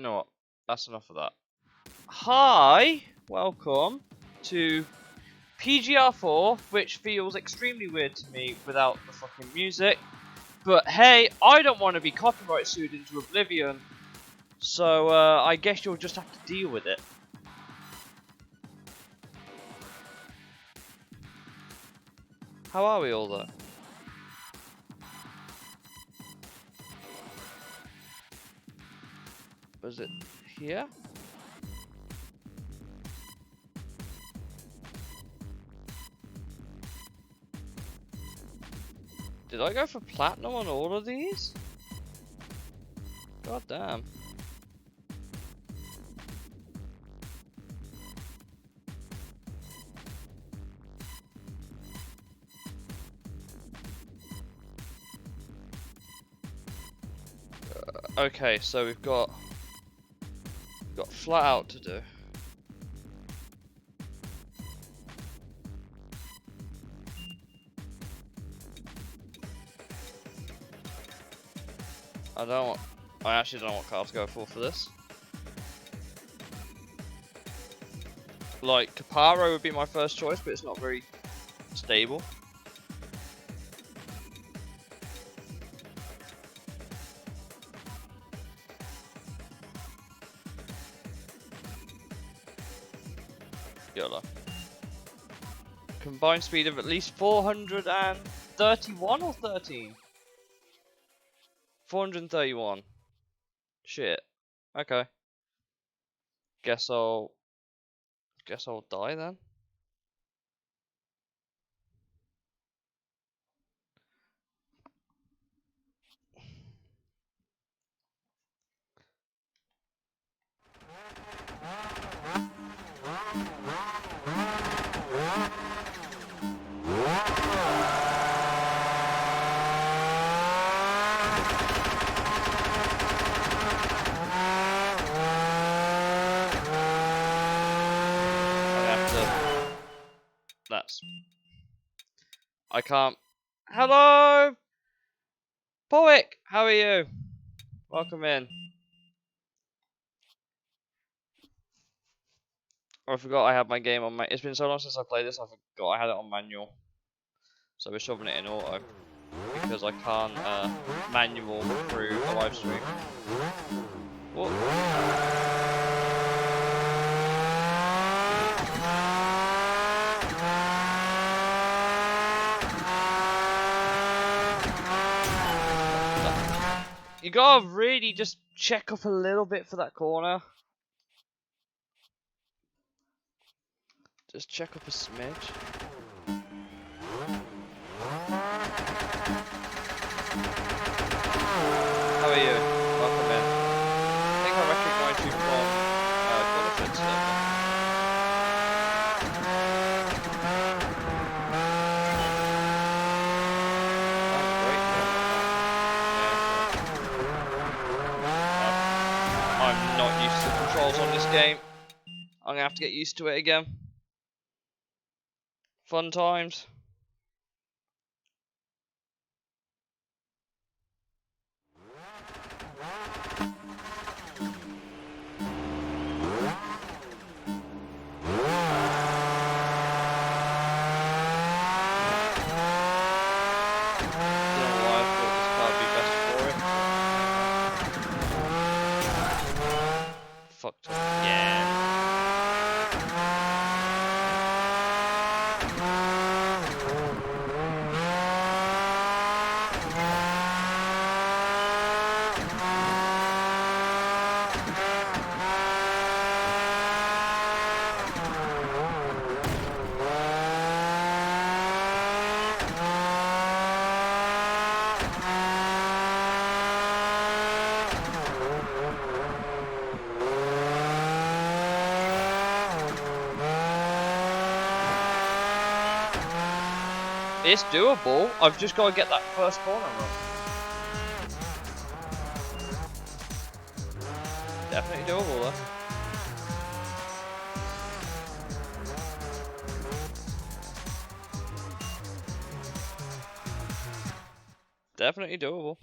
know what? That's enough of that. Hi, welcome to PGR4, which feels extremely weird to me without the fucking music. But hey, I don't want to be copyright sued into oblivion, so I guess you'll just have to deal with it. How are we all though? Was it here? Did I go for platinum on all of these? God damn. Okay, so we've got flat out to do. I actually don't know what car to go for this. Like, Caparo would be my first choice, but it's not very stable. YOLO. Combined speed of at least 431 or 13? 431. Shit. Okay. Guess I'll die then. I can't. Hello, Poick. How are you? Welcome in. I forgot I had my game on my. It's been so long since I played this. I forgot I had it on manual. So we're shoving it in auto because I can't manual through a live stream. What? You gotta really just check up a little bit for that corner. Just check up a smidge. How are you? Welcome in. I think I recognise you from Gotham server. I'm not used to the controls on this game. I'm gonna have to get used to it again. Fun times. Fucked up. Yeah. It's doable. I've just got to get that first corner wrong. Definitely doable though. Definitely doable.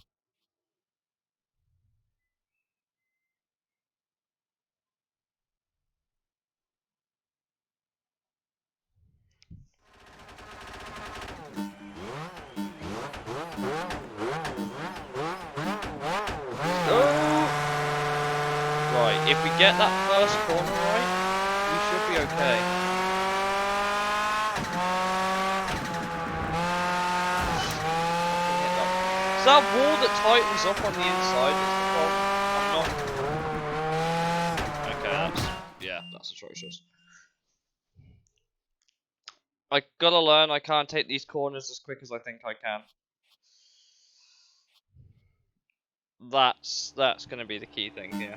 If we get that first corner right, we should be okay. It's that wall that tightens up on the inside is the problem. I'm not... Okay, that's atrocious. I gotta learn I can't take these corners as quick as I think I can. That's gonna be the key thing here.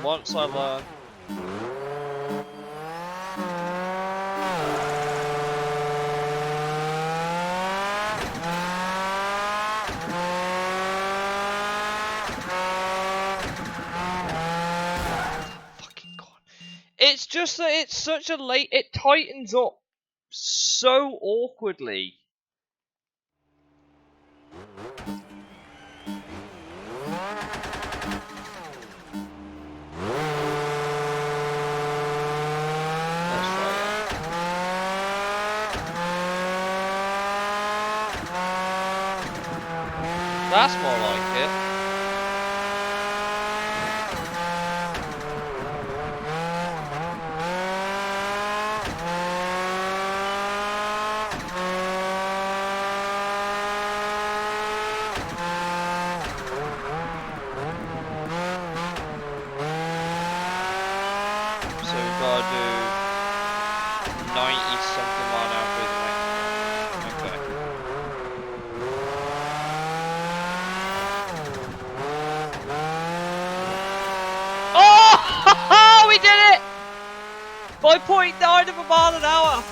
Once I learn... Fucking corner. It's just that it's such a late... It tightens up so awkwardly. That's more like it. So we've got to do 90 something mile an hour through the next one. Okay. Oh! We did it! By 0.9 of a mile an hour!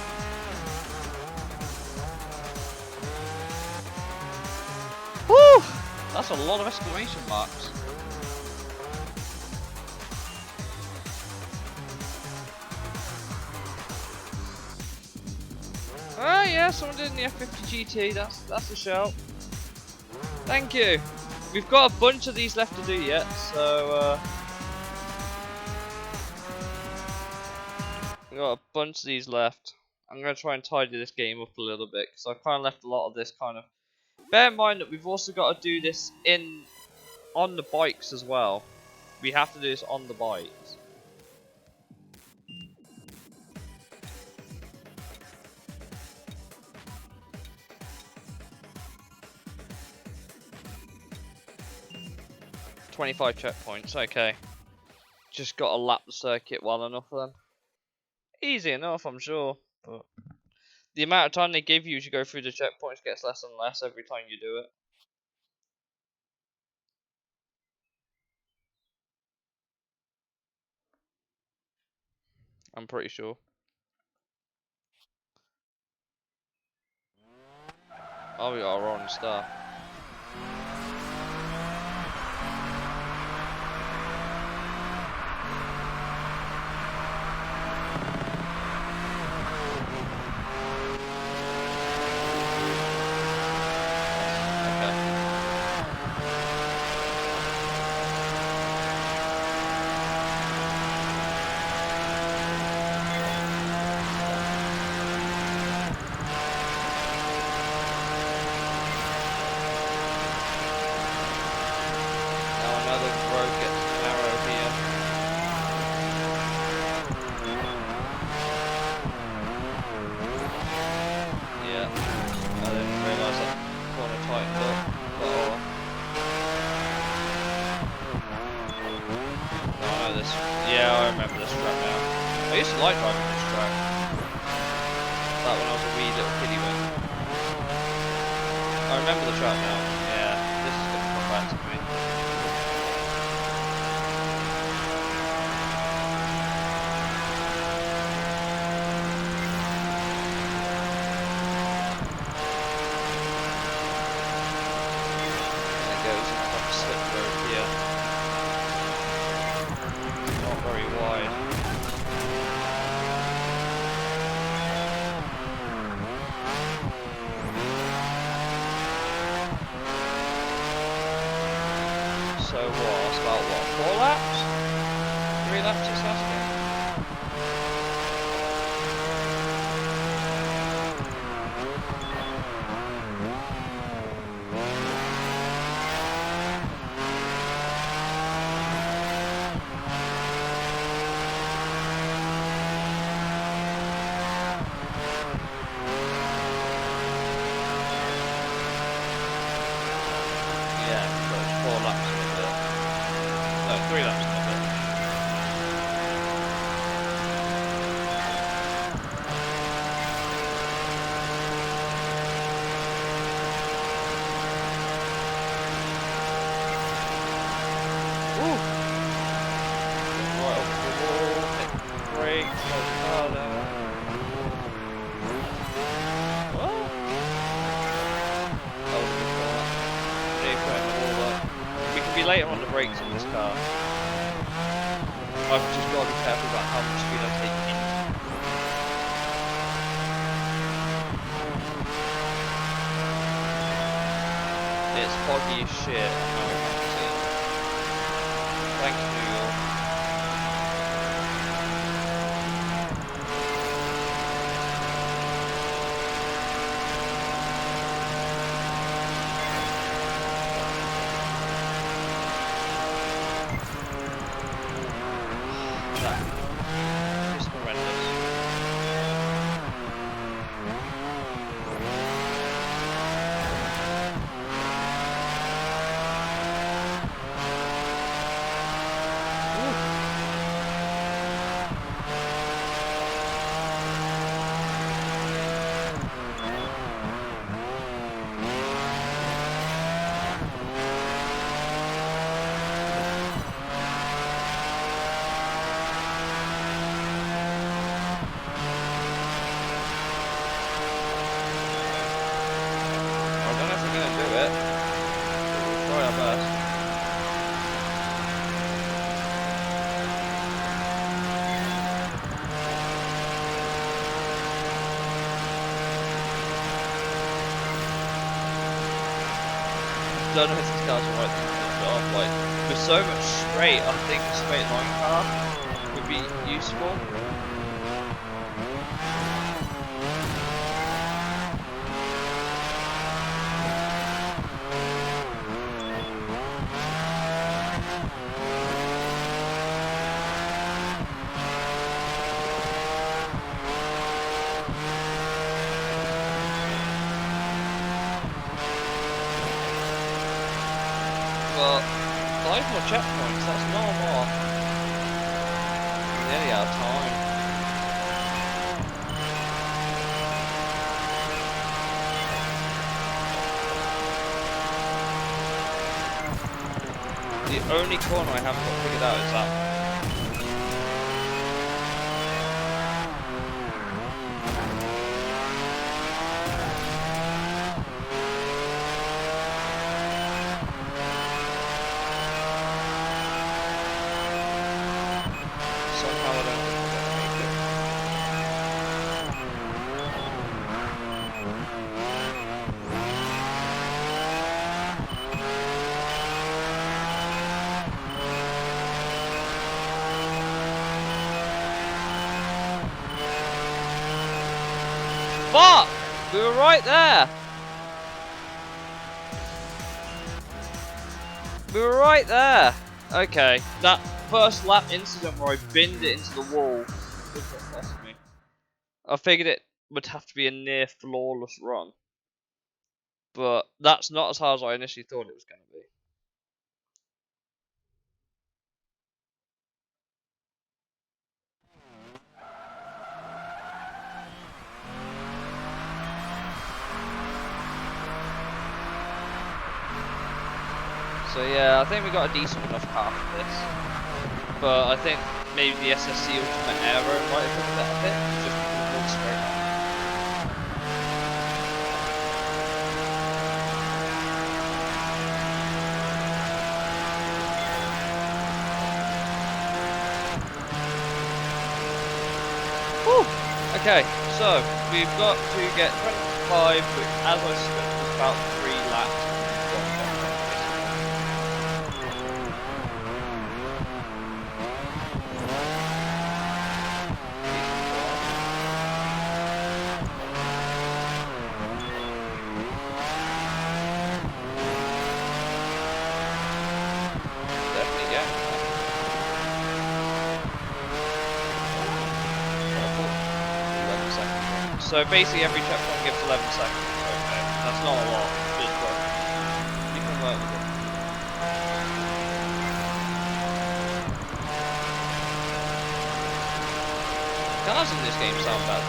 Woo! That's a lot of exclamation marks. Oh yeah, someone did in the F50 GT, that's a shout. Thank you. We've got a bunch of these left to do yet, so we've got a bunch of these left. I'm going to try and tidy this game up a little bit, because I've kind of left a lot of this kind of... Bear in mind that we've also got to do this on the bikes as well. We have to do this on the bikes. "25 checkpoints, okay. Just got to lap the circuit well enough then. Easy enough, I'm sure. But the amount of time they give you to go through the checkpoints gets less and less every time you do it. I'm pretty sure. Oh, we got a rolling start. Yeah, I remember this track now. I used to like driving this track. Back when I was a wee little kiddie wing. I remember the track now. Yeah, this is gonna come back to me. And it goes into like a slip road here. Not very wide. So what? It's about what? 4 laps? 3 laps it's asking? 3 laps of it. Woo! Right off the wall, hit the brakes, slow the car down. What? That was a good corner. Nearly putting the wall up. We can be later on the brakes in this car. I've just got to be careful about how much speed I take in. It's foggy as shit. Now we can't see. Thanks, New York. That is horrendous. I don't know if this car's the right thing to put off. Like, with so much straight, I think a straight line car would be useful. But 5 more checkpoints, that's not a lot. Nearly out of time. The only corner I haven't got figured out is that one. Fuck! We were right there! We were right there! Okay, that first lap incident where I binned it into the wall was what cost me. I figured it would have to be a near flawless run. But that's not as hard as I initially thought it was going to be. So yeah, I think we got a decent enough car for this. But I think maybe the SSC Ultimate Aero might have been a better fit, just because it looks straight on. Whew. Okay, so we've got to get 25, which as I said was about 3 laps. So basically every checkpoint gives 11 seconds. Okay, that's not a lot, but you can work with it. cars in this game sound bad.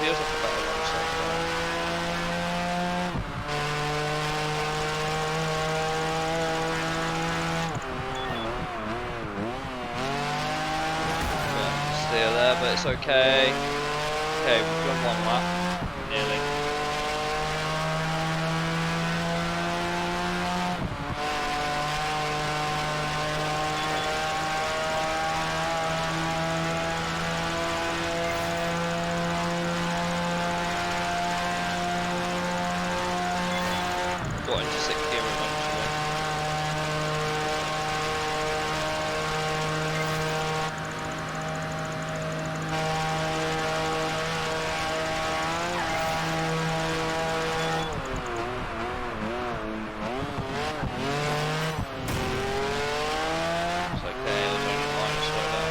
Feels like a better one so far. Yeah, still there, but it's okay. Okay, we've done one lap. Nearly. Got into 6th gear eventually. It's okay, there's only minor slowdown.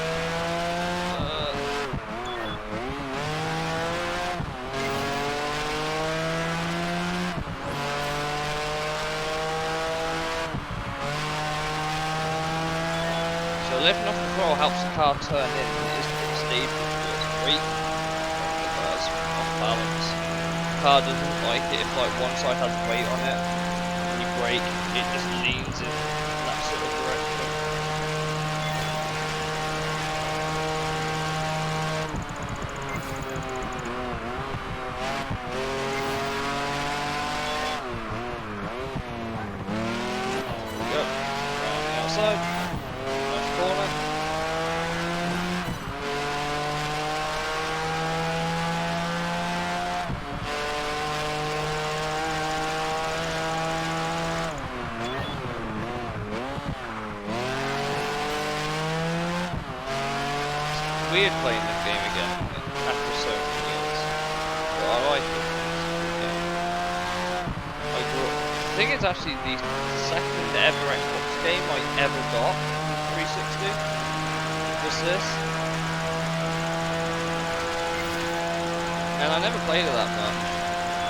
So lifting off the throttle helps the car turn in, and it is pretty stable towards brake. It's off balance. The car doesn't like it if like one side has weight on it, and you brake, it just leans in that sort of direction. Yep, around the outside, nice corner. It's weird playing this game again after so many years, but I like it. Yeah. I grew up. I think it's actually the second ever Xbox game I ever got 360. Was this? And I never played it that much,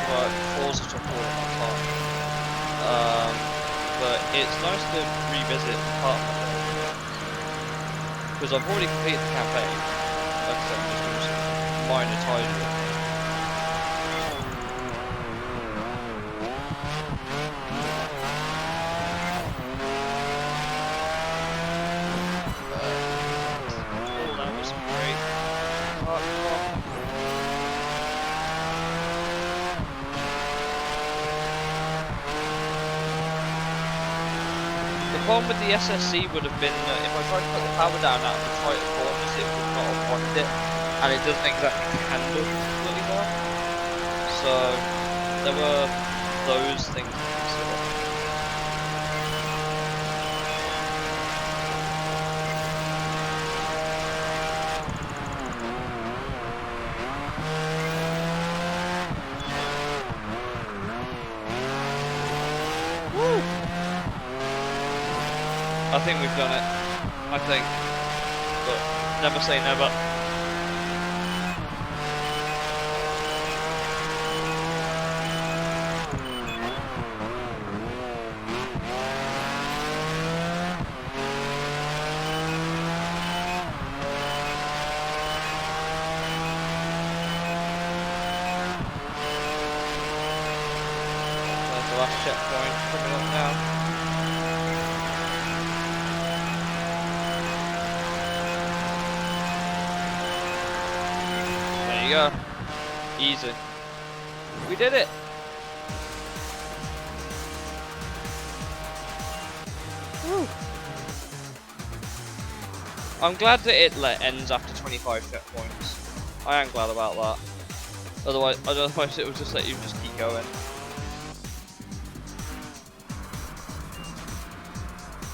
but Forza took all of my time. But it's nice to revisit part of it because I've already completed the campaign. Like I said, I'm just doing some minor tidying. Oh, that was great. The problem with the SSC would have been that if I tried to put the power down out of the tighter corners, it would not have wanted it, and it doesn't exactly handle really well. So there were those things to consider. I think we've done it. I think. But never say never. There's the last checkpoint coming up now. There you go. Easy. We did it. Woo. I'm glad that it ends after 25 checkpoints. I am glad about that. Otherwise it would just let you just keep going.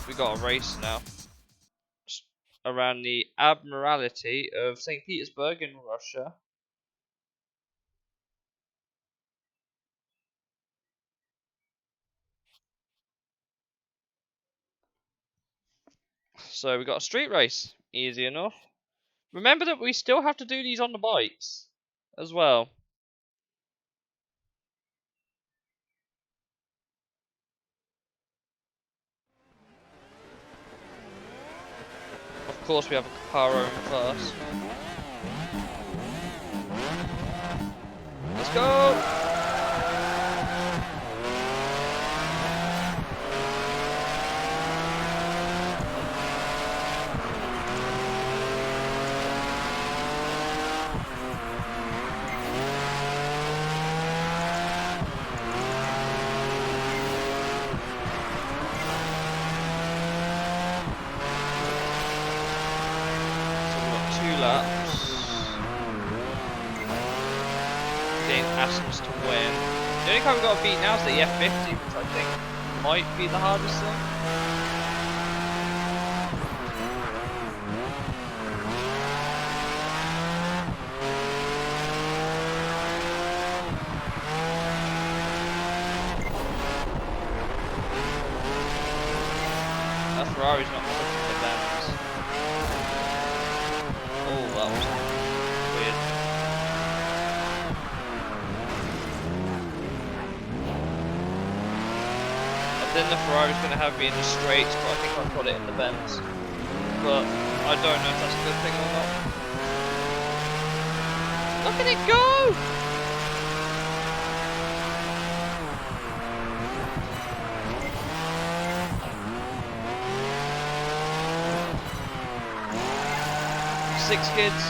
We got a race now. Around the Admiralty of St. Petersburg in Russia. So we got a street race, easy enough. Remember that we still have to do these on the bikes as well. Of course, we have a Caparo in first. Let's go! Us to win. The only car we've got to beat now is the F50, which I think might be the hardest thing. That Ferrari's not pushing the bends. Oh, that was weird. Then the Ferrari's going to have me in the straights, but I think I've got it in the bends. But I don't know if that's a good thing or not. Look at it go! Six kids.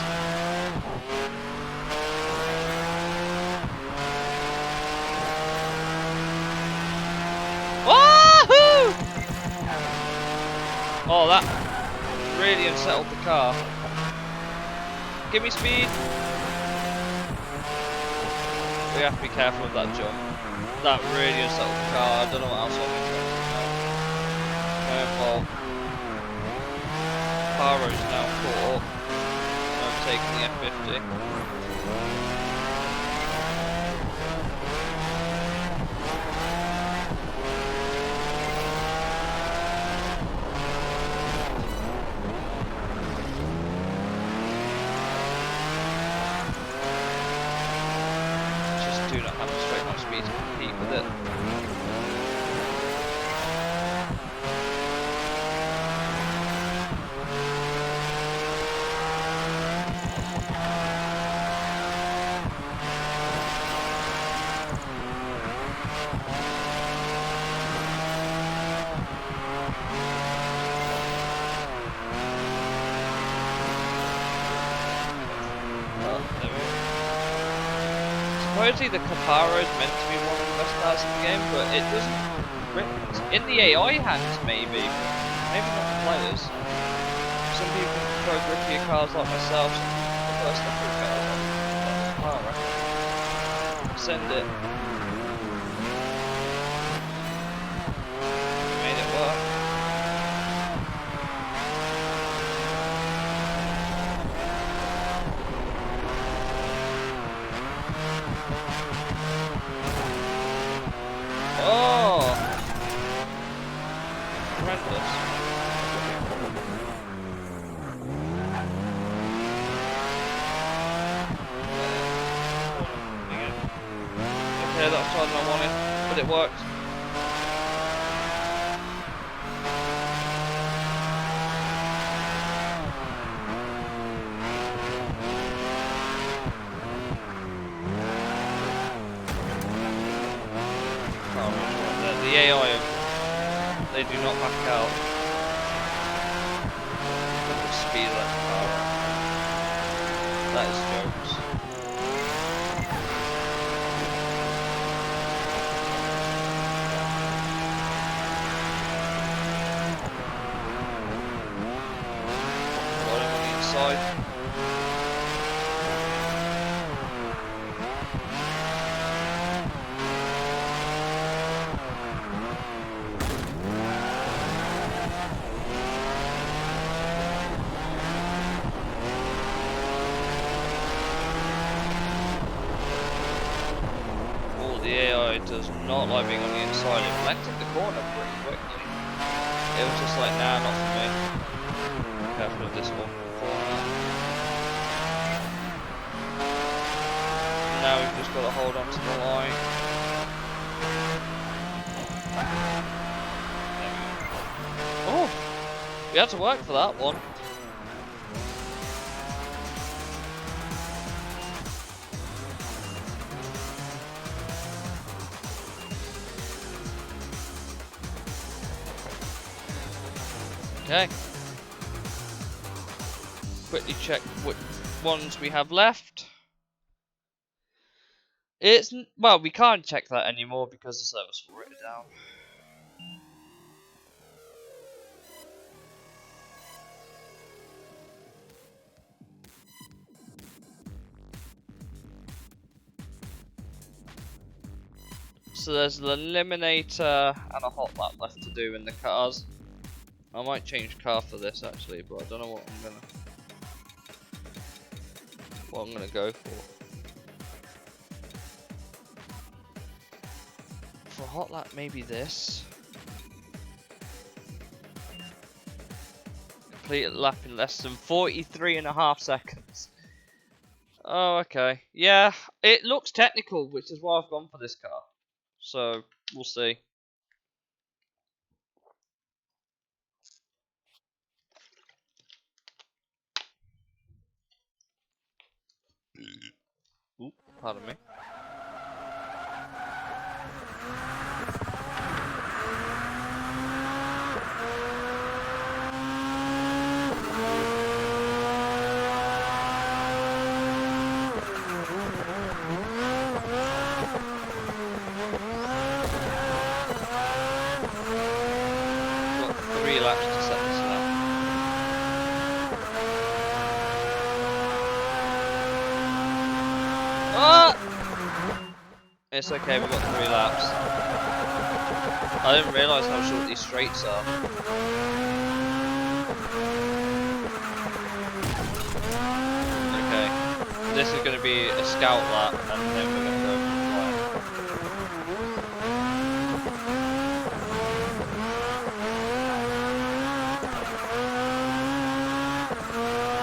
Oh, that really unsettled the car. Give me speed. We have to be careful with that jump. That really unsettled the car. I don't know what else I'm expecting now. Caparo's now caught. I'm taking the F50. Supposedly the Caparo is meant to be one of the best cars in the game, but it doesn't grip. In the AI hands, maybe not the players. Some people prefer grippier cars like myself, some people prefer slippery cars like Caparo. Send it. Made it work. Yeah, that was harder than I wanted, but it worked. The AI, they do not back out. Look at the speed of that car. That is jokes. Got him on the inside. Does not like being on the inside. It collected the corner pretty quickly. It was just like, nah, not for me. Careful of this one. gotta hold on to the line. Oh! We had to work for that one. Okay. Quickly check what ones we have left. Well, we can't check that anymore because the servers will write it down. So there's an eliminator and a hot lap left to do in the cars. I might change car for this actually, but I don't know what I'm gonna go for. For a hot lap, maybe this. Complete a lap in less than 43.5 seconds. Oh, okay. Yeah, it looks technical, which is why I've gone for this car. So, we'll see. Ooh, pardon me. Got 3 laps to set this lap. Ah! It's okay, we've got 3 laps. I didn't realise how short these straights are. Okay, this is going to be a scout lap, and then we're going to go flying.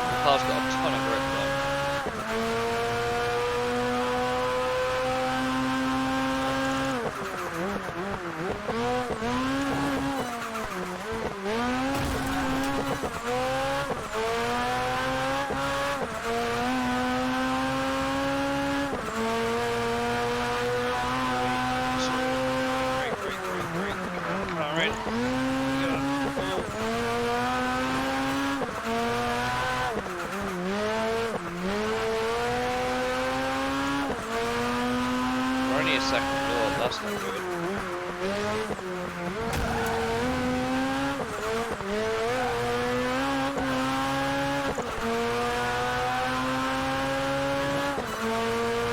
The car's got a ton of grip though. We're only a second lower, that's not good.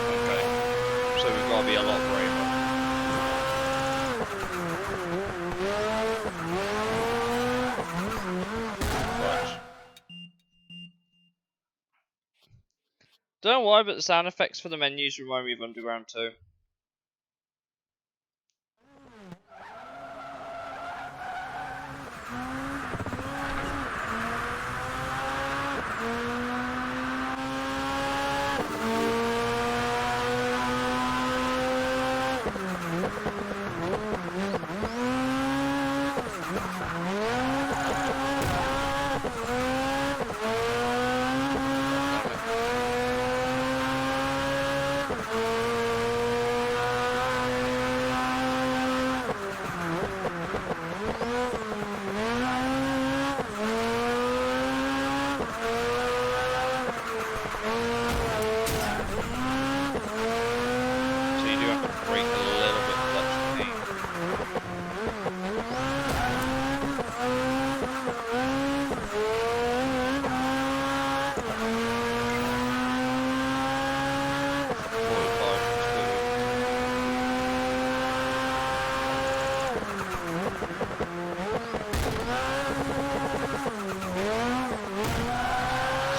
Okay, so we've got to be a lot braver. Watch. Don't know why, but the sound effects for the menus remind me of Underground 2.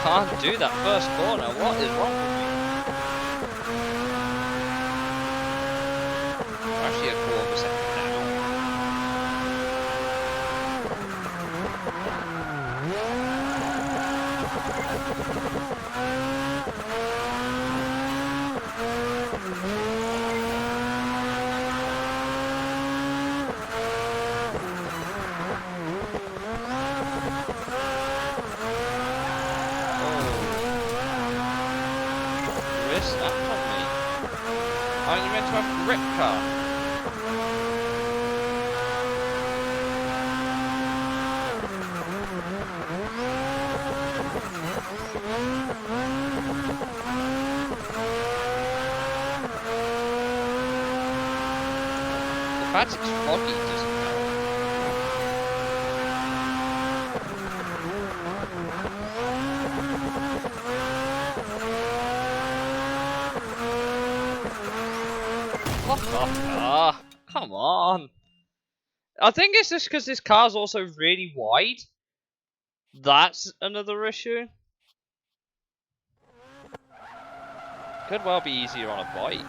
Can't do that first corner. What is wrong with me? We're actually a quarter of a second now. snapped on me. Aren't you meant to have grip car? The fact it's foggy doesn't help. Fuck off. Ah, come on. I think it's just because this car's also really wide. That's another issue. Could well be easier on a bike.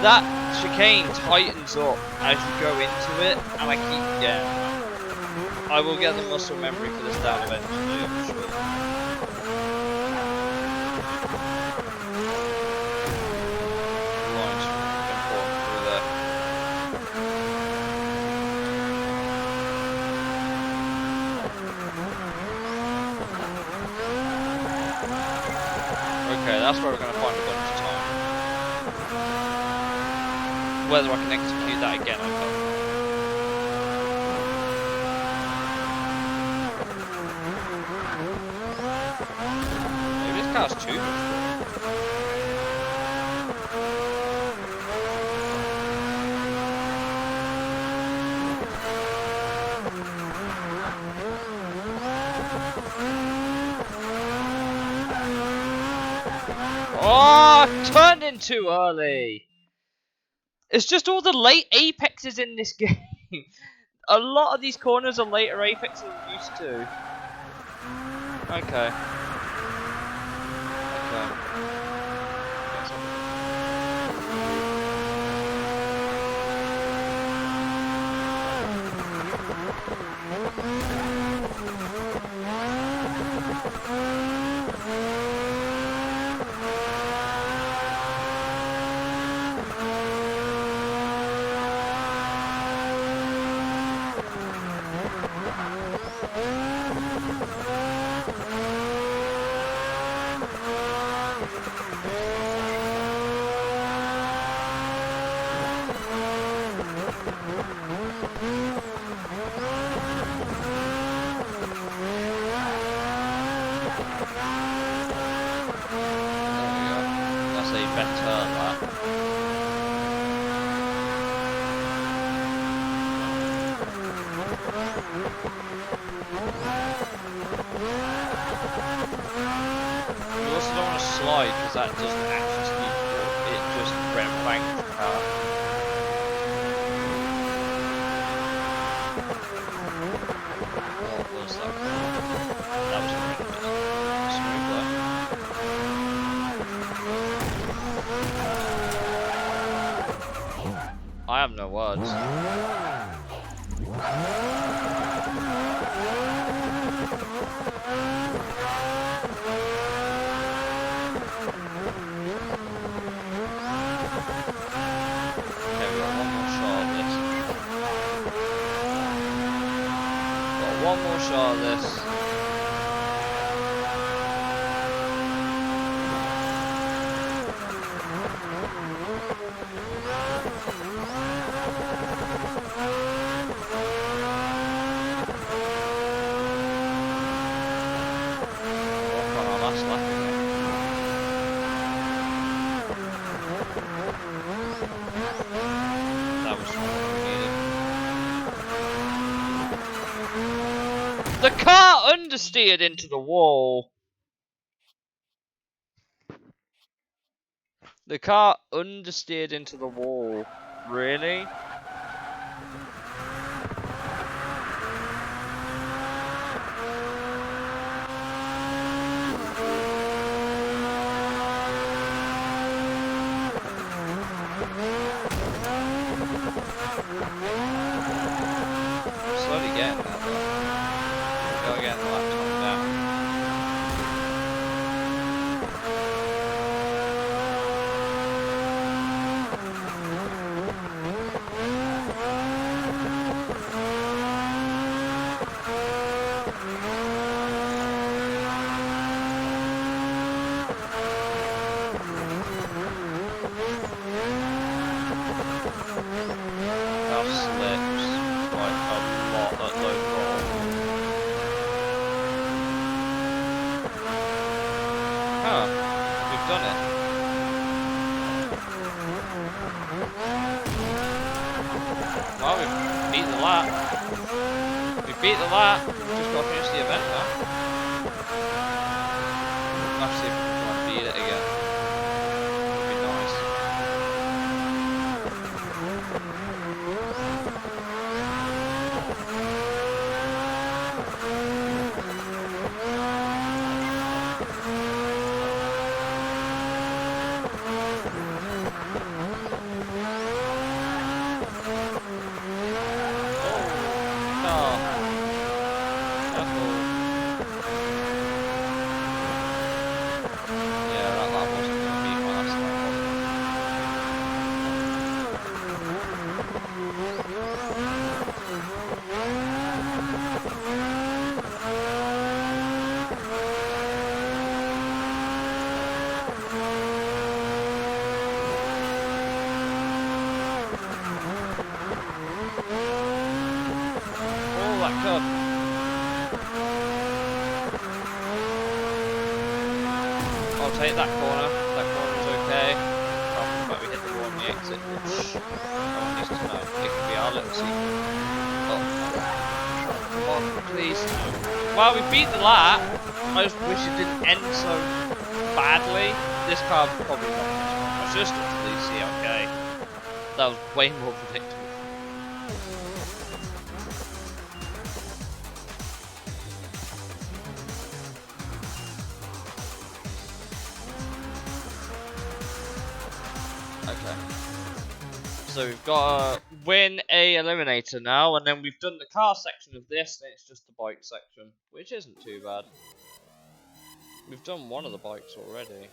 That chicane tightens up as you go into it, and I keep getting. I will get the muscle memory for this down eventually, I'm sure. Line's important through there. Okay, that's where we're going to find a bunch of time. Whether I can execute that again, I don't know. Maybe this car's too much. Oh, turned in too early. It's just all the late apexes in this game. A lot of these corners are later apexes than I'm used to. Okay. Because that doesn't actually speed forward, it just bangs the car. What was that? That was horrendous. Smooth though. I have no words. One more shot of this. Work on our last lap again. That was what we needed. The car understeered into the wall. The car understeered into the wall. Really? Slowly getting there, but gotta get the laptop down. Now slips like a lot at low roll. Huh, we've done it. Well, we've beat the lap. We beat the lap. Just got to finish the event now. Let's see if we can try and beat it again. Would be nice. I'll take that corner. That corner's okay. But we hit the wall on the exit, which no one needs to know. It could be our little secret. Oh, come on, please. Well, we beat the lap. I just wish it didn't end so badly. This car probably not. I should have stuck to the CLK. That was way more predictable. Okay. So we've got to win a eliminator now, and then we've done the car section of this, and it's just the bike section, which isn't too bad. We've done one of the bikes already.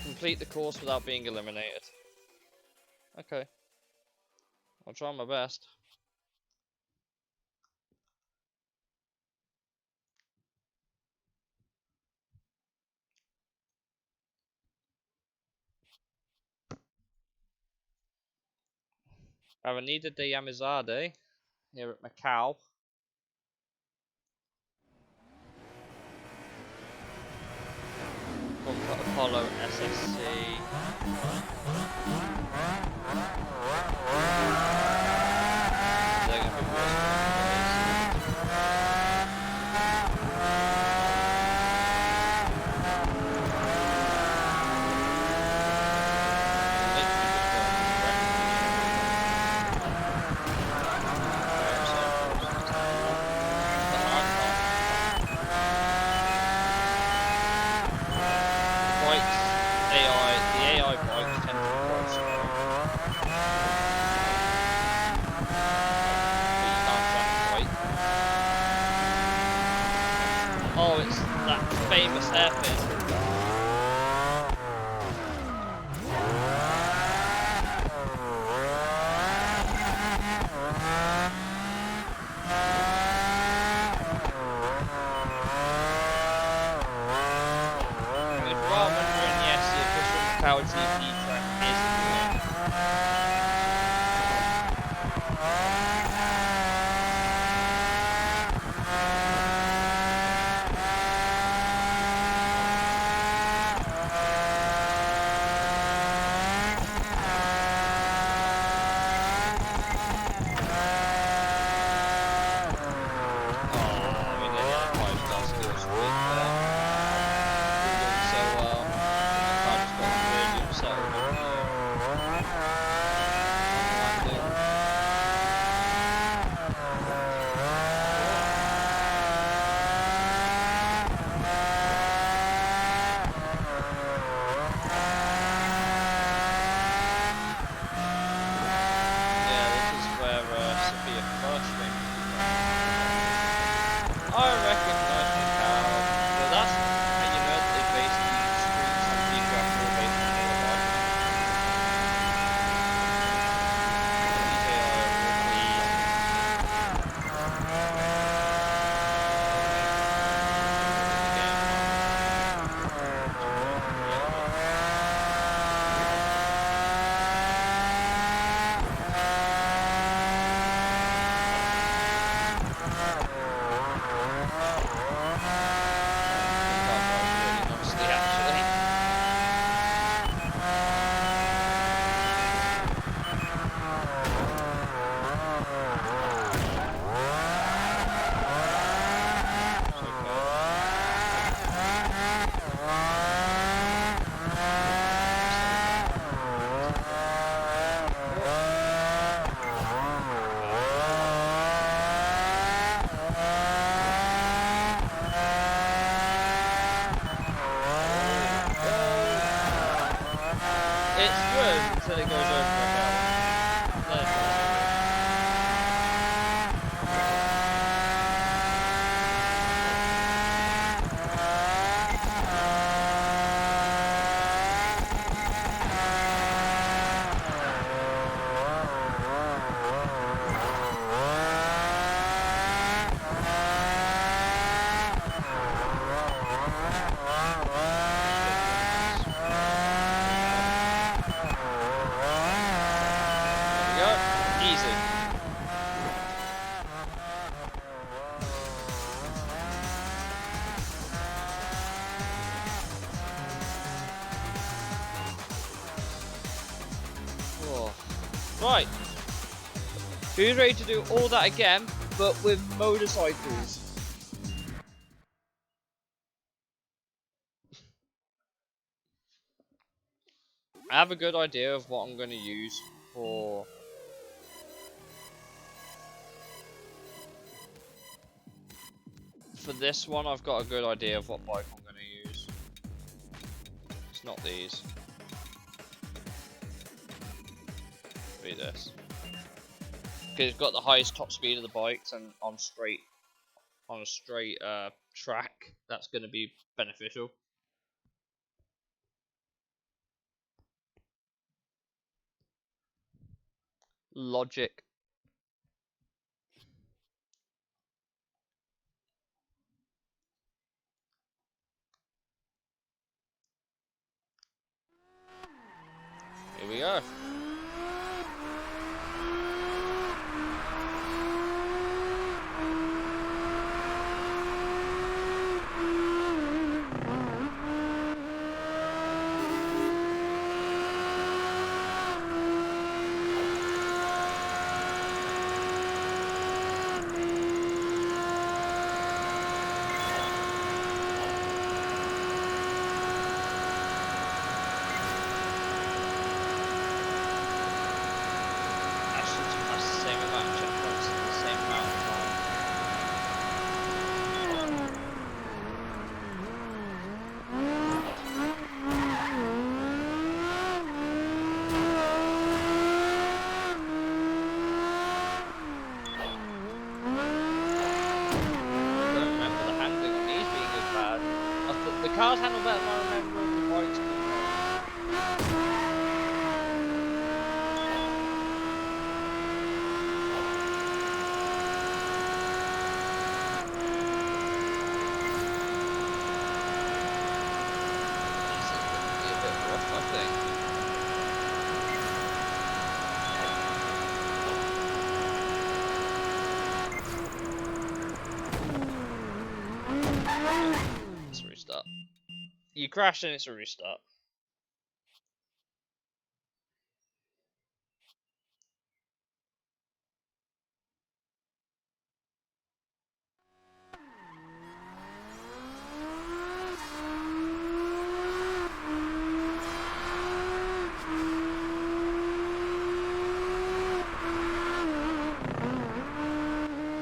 Complete the course without being eliminated. Okay. I'll try my best. Avenida de Amizade here at Macau. Apollo SSC. They're going to be worse. Oh, it's that famous hairpin. If you are wondering, yes, the official Macau GP track is here. So until it goes over a hill. Then it's not. Right, who's ready to do all that again, but with motorcycles? I have a good idea of what I'm going to use for this one. I've got a good idea of what bike I'm going to use. It's not these. Be this. Because it's got the highest top speed of the bikes, and on a straight track, that's going to be beneficial. Logic. Here we go. The cars handle better than I remember, and the bikes can. This is going to be a bit rough, I think. Let's restart. You crash and it's a restart.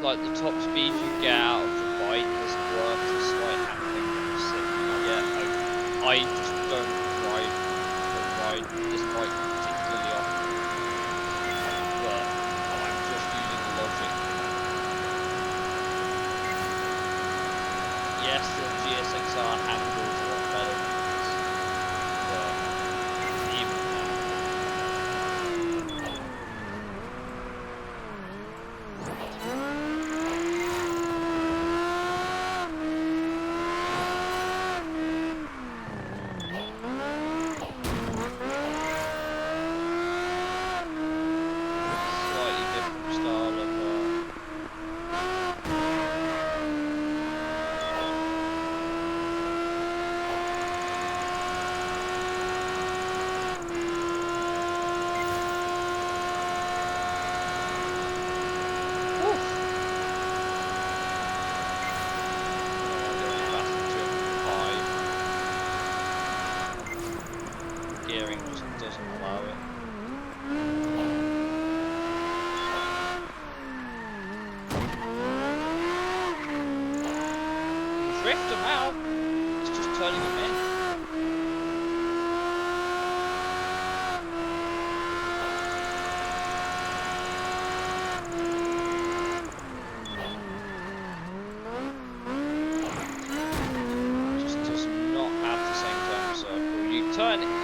Like the top speed you get out of the bike is worth the slight handling that you sit in. I just don't ride this bike particularly often, but I'm just using the logic. Yes, the GSXR handles a lot better than this, but even gearing just doesn't allow it. Drift them out. It's just turning them in.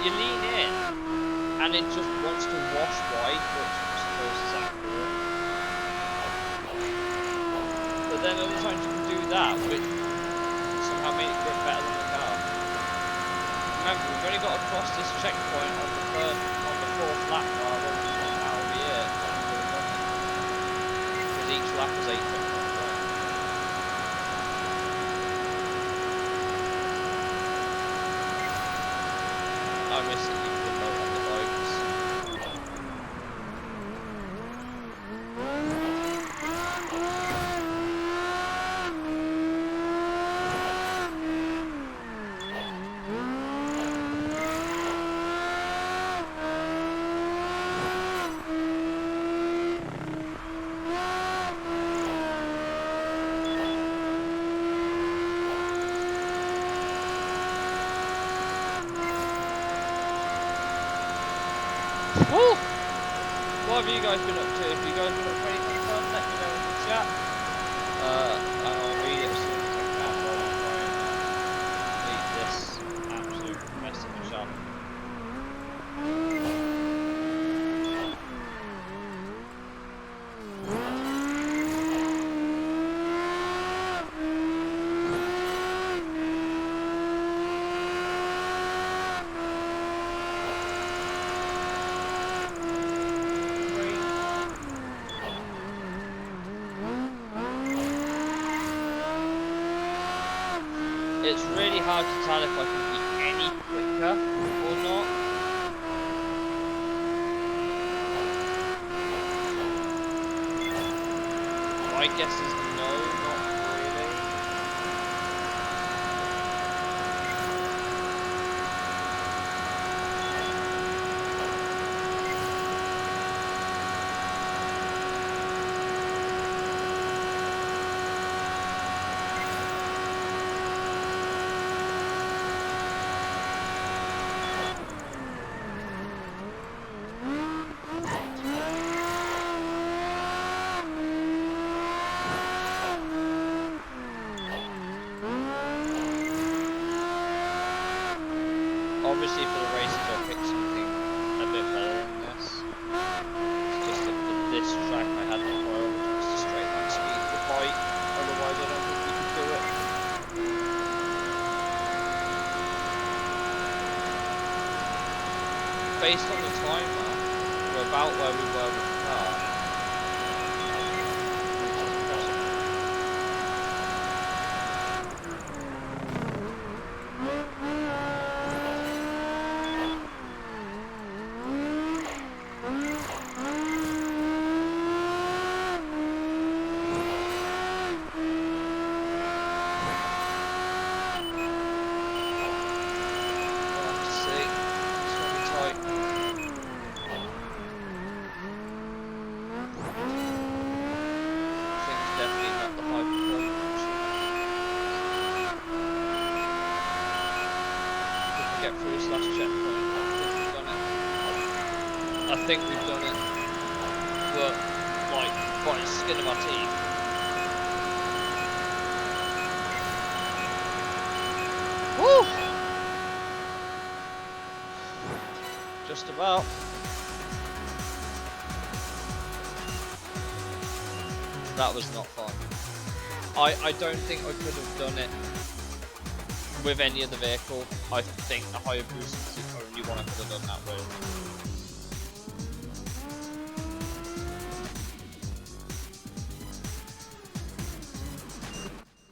you lean in, and it just wants to wash wide, which I suppose is accurate. But then other times you can do that, which somehow make it grip better than the car. Remember, we've only got to cross this checkpoint on the fourth lap bar, then that'll be it. Because each lap is 8 checkpoints. I miss it, you can vote on the bikes. Woo! What have you guys been up to? If you guys been up to anything fun, let me know in the chat. And I'll read it as soon as I can while I'm trying to beat this absolute mess of a shop. It's really hard to tell if I can be any quicker or not. My guess is no, not really. Obviously for the races I'll pick something a bit better than this. It's just that for this track I had the priority to straight line speed the bike, otherwise I don't think we could do it. Based on the timer, we're about where we were with the car. I think we've done it, but like by the skin of our teeth. Woo! Just about. That was not fun. I don't think I could have done it with any other vehicle. I think the Hayabusa is the only one I could have done that with.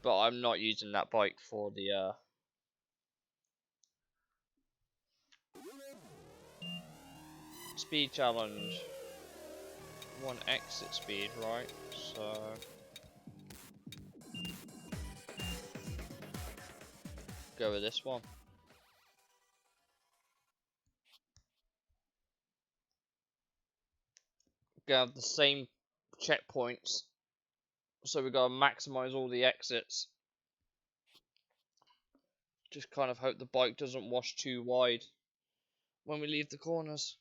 But I'm not using that bike for the speed challenge. One exit speed, right? So go with this one. Gonna have the same checkpoints, so we gotta maximize all the exits. Just kind of hope the bike doesn't wash too wide when we leave the corners.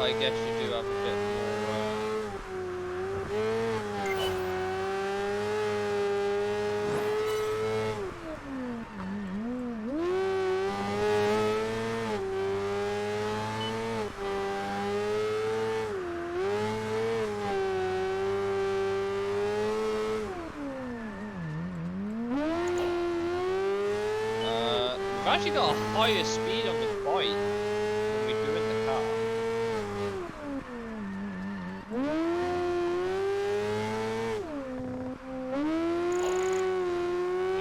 I guess you do have a bit more. We've actually got a higher speed on the bike than we do in the car.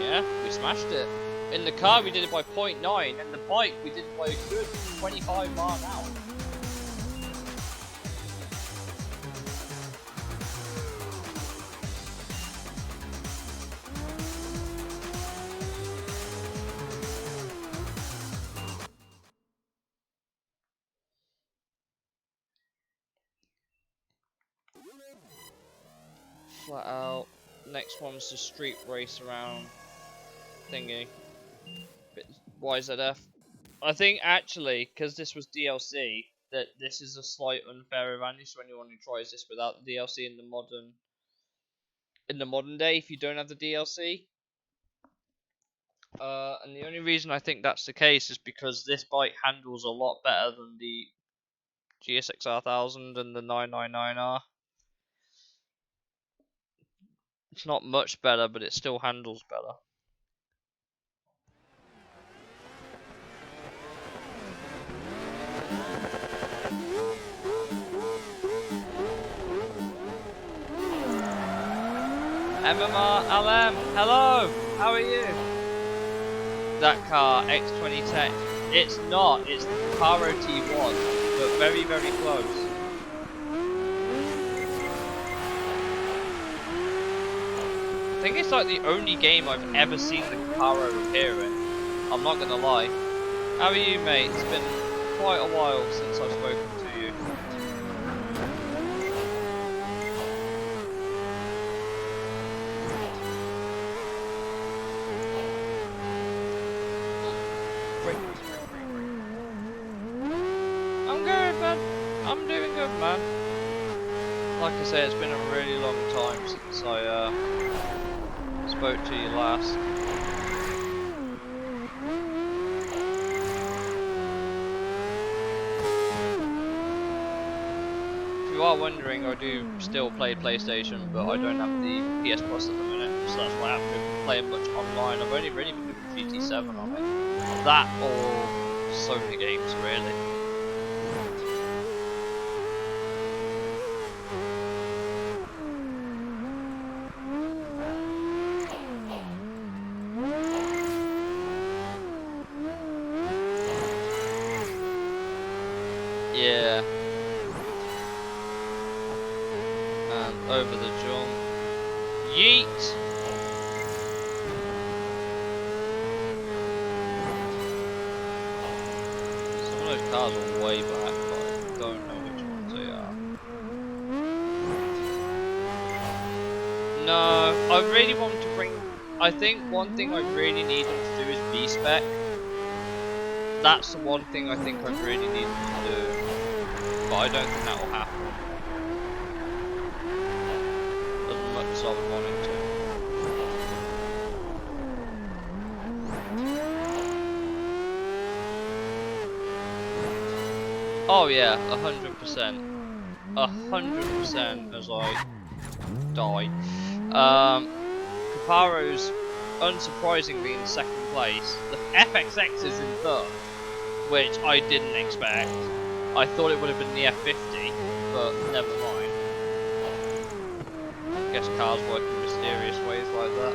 Yeah, we smashed it. In the car we did it by 0.9, and the bike we did it by a good 25 miles an hour. Flat out. Next one's the street race around thingy. YZF. I think actually, because this was DLC, that this is a slight unfair advantage to anyone who tries this without the DLC in the modern day. If you don't have the DLC, and the only reason I think that's the case is because this bike handles a lot better than the GSX-R 1000 and the 999R. It's not much better, but it still handles better. MMR LM, hello, how are you? That car, X2010, it's not, it's the Caparo T1, but very, very close. I think it's like the only game I've ever seen the Caparo appear in. I'm not gonna lie. How are you, mate? It's been quite a while since I've spoken to you. I'm good, man. I'm doing good, man. Like I say, it's been a really long time since I spoke to you last. If you are wondering, I do still play PlayStation, but I don't have the PS Plus at the minute, so that's why I haven't been playing much online. I've only really been doing GT7 on it. That or Sony games, really. Yeah. And over the jump. Yeet! Some of those cars are way back, but I don't know which ones they are. No, I really want to bring... I think one thing I really need them to do is V-Spec. That's the one thing I think I really need them to do. But I don't think that will happen. As much as I would want it to. Oh yeah, 100%. 100% as I die. Caparo's unsurprisingly in second place. The FXX is in third, which I didn't expect. I thought it would have been the F50, but never mind. I guess cars work in mysterious ways like that.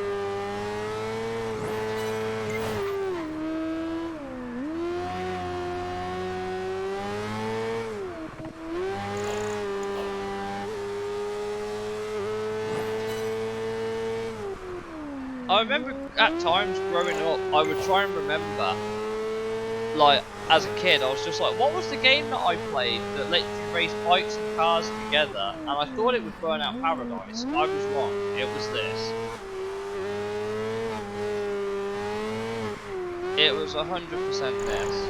I remember at times growing up, I would try and remember, like, as a kid, I was just like, what was the game that I played that let you race bikes and cars together? And I thought it was Burnout Paradise. I was wrong. It was this. It was 100% this.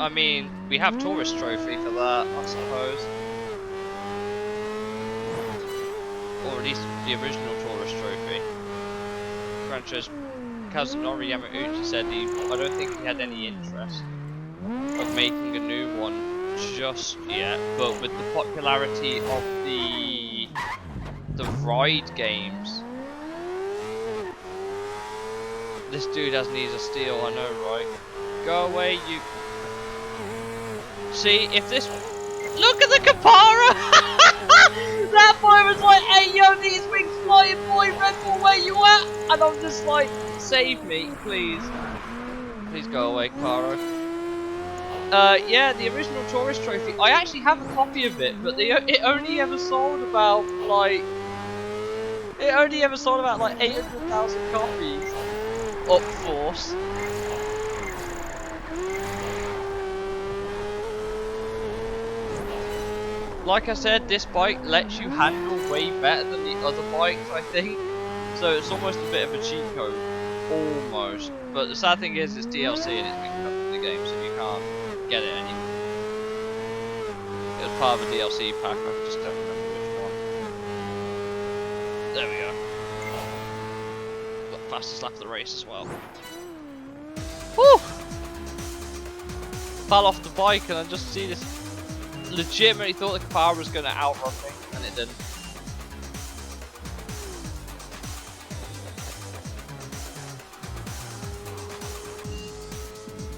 I mean, we have tourist trophy for that, I suppose. Or at least the original tourist trophy. Gran Turismo Kazunori Yamauchi said I don't think he had any interest of making a new one just yet, but with the popularity of the ride games, this dude has Knees of Steel, I know, right? Go away, you. See, if this. Look at the Kapara! That boy was like, hey yo, these wings flying, boy, Red Bull, where you at? And I'm just like, save me, please. Please go away, Caro. Yeah, the original tourist trophy. I actually have a copy of it, but it only ever sold about like 800,000 copies. Up force. Like I said, this bike lets you handle way better than the other bikes, I think. So it's almost a bit of a cheat code, almost. But the sad thing is, it's DLC and it's been cut from the game, so you can't get it anymore. It was part of a DLC pack, I just don't remember which one. There we go. Got the fastest lap of the race as well. Woo! Fell off the bike and I just see this. Legitimately thought the car was going to outrun me, and it didn't.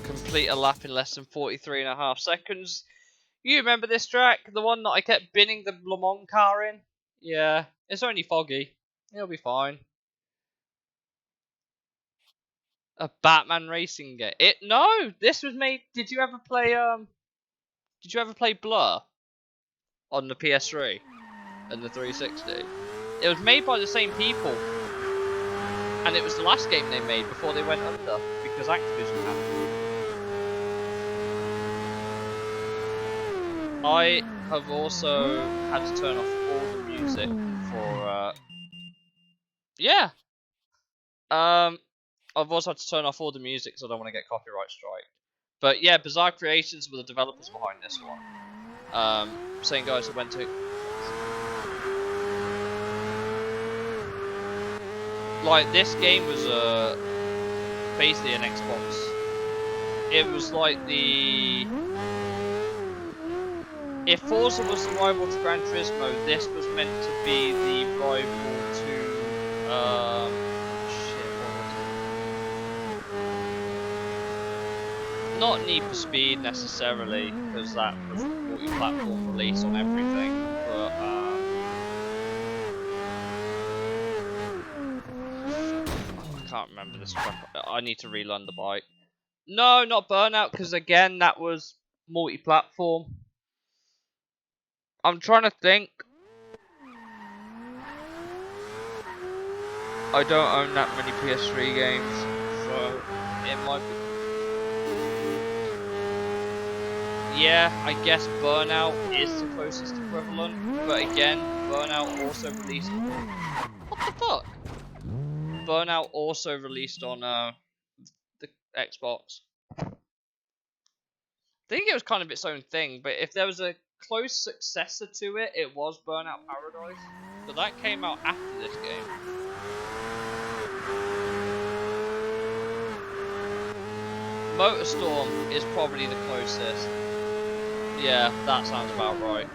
Complete a lap in less than 43.5 seconds. You remember this track? The one that I kept binning the Le Mans car in? Yeah, it's only foggy. It'll be fine. A Batman racing game. No, this was made. Did you ever play Blur on the PS3 and the 360? It was made by the same people, and it was the last game they made before they went under because Activision happened. I have also had to turn off all the music for yeah. I've also had to turn off all the music because I don't want to get copyright strike. But yeah, Bizarre Creations were the developers behind this one. Same guys that went to. Like, this game was basically an Xbox. It was like the. If Forza was the rival to Gran Turismo, this was meant to be the rival to shit, what was it? Not Need for Speed necessarily, because that was a multi-platform release on everything. But I can't remember this track. I need to relearn the bike. No, not Burnout, because again that was multi-platform. I'm trying to think. I don't own that many PS3 games, so it might be. Yeah, I guess Burnout is the closest equivalent, but again, Burnout also released. What the fuck? Burnout also released on the Xbox. I think it was kind of its own thing, but if there was a close successor to it, it was Burnout Paradise. But that came out after this game. Motorstorm is probably the closest. Yeah, that sounds about right.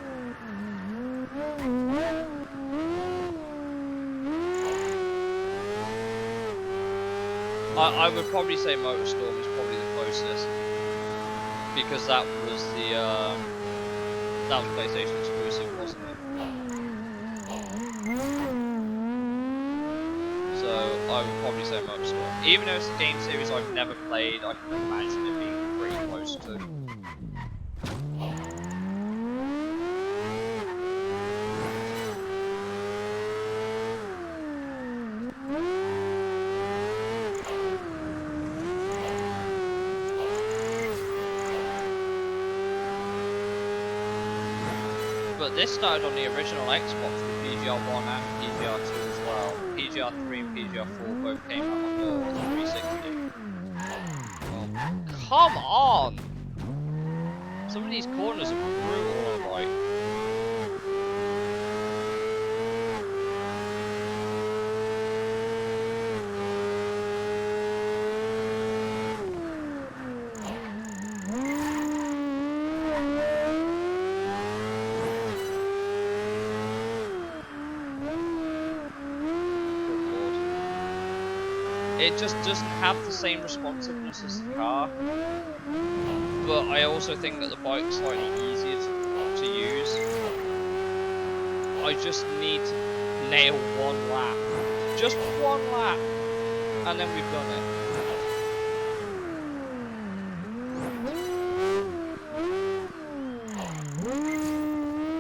I would probably say Motorstorm is probably the closest. Because that was the that was PlayStation exclusive, wasn't it? So I would probably say Motorstorm. Even though it's a game series I've never played, I can imagine it being pretty close to. But this started on the original Xbox with PGR1 and PGR2 as well. PGR3 and PGR4 both came out on the 360. Oh, come on! Some of these corners are brutal on a bike. It just doesn't have the same responsiveness as the car, but I also think that the bike's slightly easier to use. I just need to nail one lap. Just one lap, and then we've done it.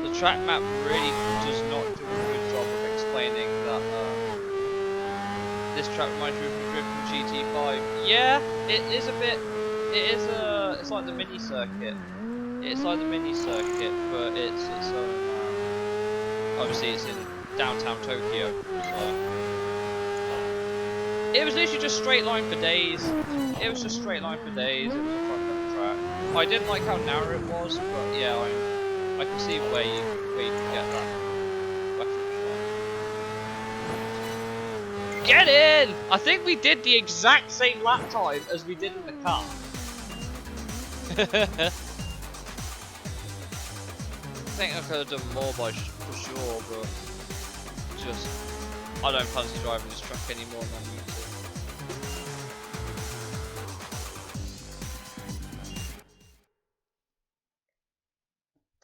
The track map really does not do a good job of explaining that this track reminds me of the Drift from GT5. Yeah, it is a bit. It's like the mini circuit. It's like the mini circuit, but it's its own. Obviously, it's in downtown Tokyo. So. It was literally just straight line for days. It was just straight line for days. It was a fun little track. I didn't like how narrow it was, but yeah, I can see where you can get that. Get in! I think we did the exact same lap time as we did in the car. I think I could have done more for sure, but just I don't fancy driving this track anymore than I need to.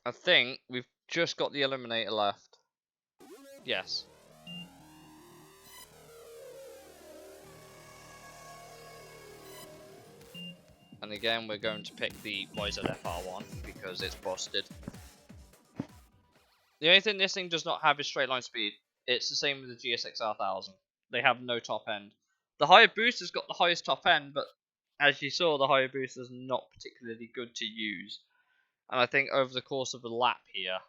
I think we've just got the eliminator left. Yes. And again, we're going to pick the YZF-R1 because it's busted. The only thing this thing does not have is straight line speed. It's the same with the GSX-R1000. They have no top end. The Hayabusa's got the highest top end, but as you saw, the Hayabusa's not particularly good to use. And I think over the course of a lap here...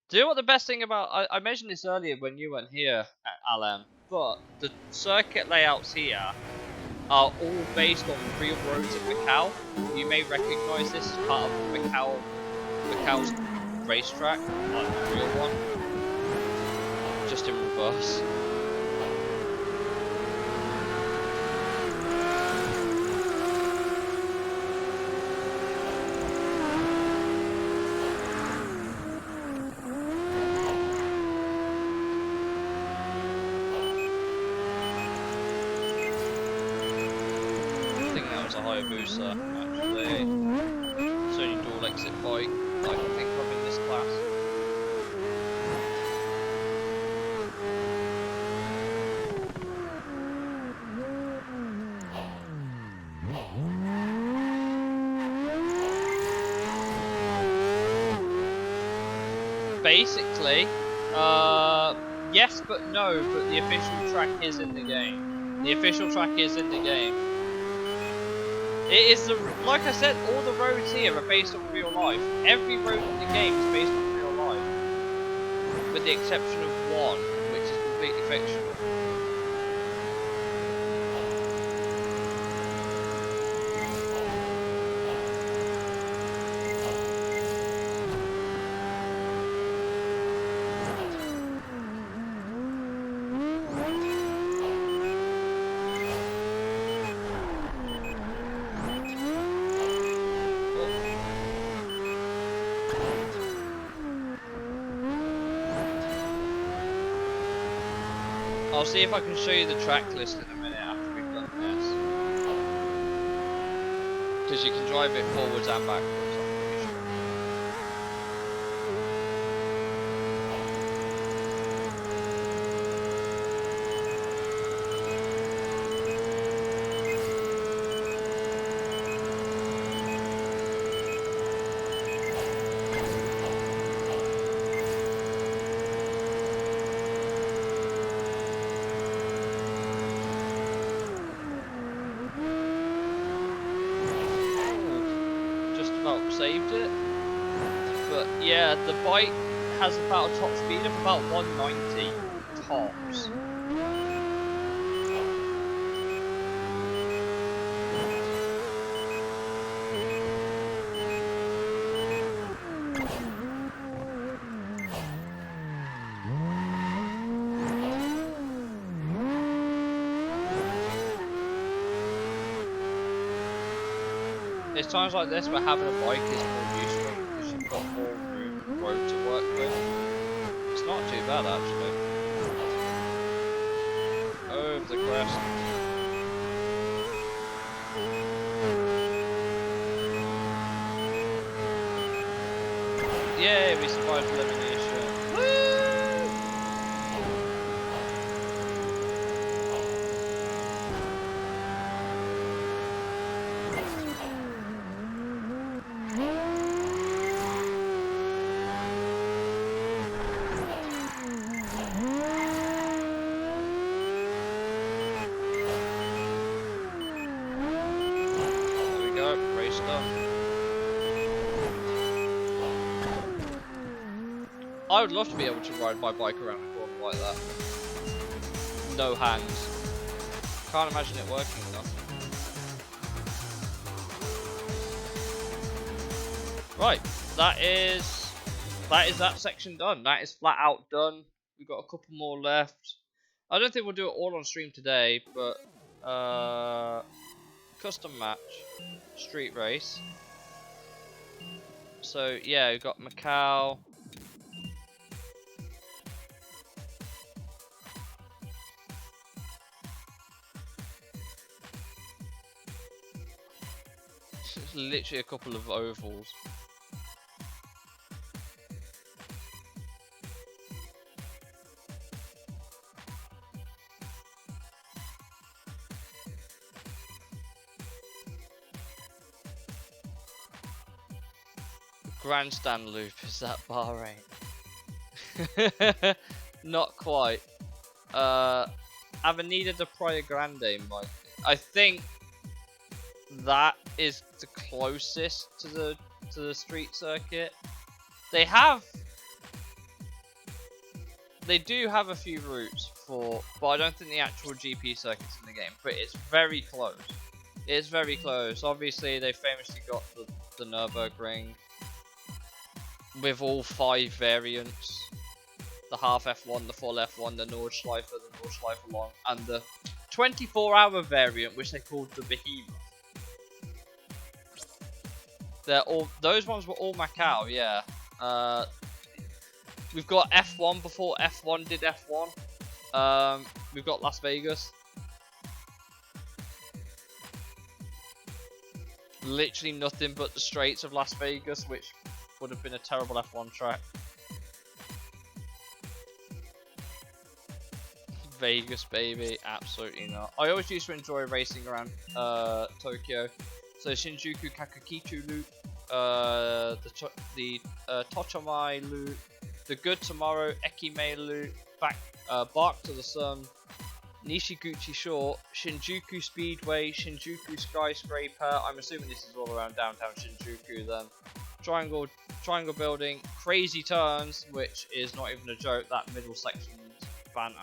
Do you know what the best thing about... I mentioned this earlier when you weren't here, Alan, but the circuit layouts here are all based on real roads in Macau. You may recognise this as part of Macau's racetrack, like the real one, just in reverse. Hayabusa, actually. It's only dual exit bike that I can think of in this class. Basically, yes but no, but the official track is in the game. The official track is in the game. It is, like I said, all the roads here are based on real life. Every road in the game is based on real life. With the exception of one, which is completely fictional. I'll see if I can show you the track list in a minute after we've done this. Because you can drive it forwards and backwards. Saved it, but yeah, the bike has about a top speed of about 190 tops. it's times like this where having a bike is more useful because you've got more road to work with. It's not too bad actually. Over the crest. Yay, we survived elimination. Woo! There we go, race done. I would love to be able to ride my bike around a corner like that. No hands. Can't imagine it working though. Right, that is that section done. That is flat out done. We've got a couple more left. I don't think we'll do it all on stream today, but custom match, street race. So yeah, we've got Macau. It's literally a couple of ovals. Grandstand loop, is that Bahrain? Not quite. Avenida de Praia Grande might. I think that is the closest to the street circuit. They do have a few routes but I don't think the actual GP circuit's in the game. But it's very close. It's very close. Obviously, they famously got the Nürburgring with all 5 variants: the half F1, the full F1, the Nordschleife, the Nordschleife Long, and the 24-hour variant, which they called the Behemoth. Those ones were all Macau, yeah. We've got F1 before F1 did F1. We've got Las Vegas. Literally nothing but the straights of Las Vegas, which would have been a terrible F1 track. Vegas, baby, absolutely not. I always used to enjoy racing around Tokyo. So Shinjuku Kakukicho loop, the Tochomai loop, the Good Tomorrow Ekime loop, Bark to the Sun, Nishiguchi Short, Shinjuku Speedway, Shinjuku Skyscraper. I'm assuming this is all around downtown Shinjuku then. Triangle Building, Crazy Turns, which is not even a joke. That middle section's banter.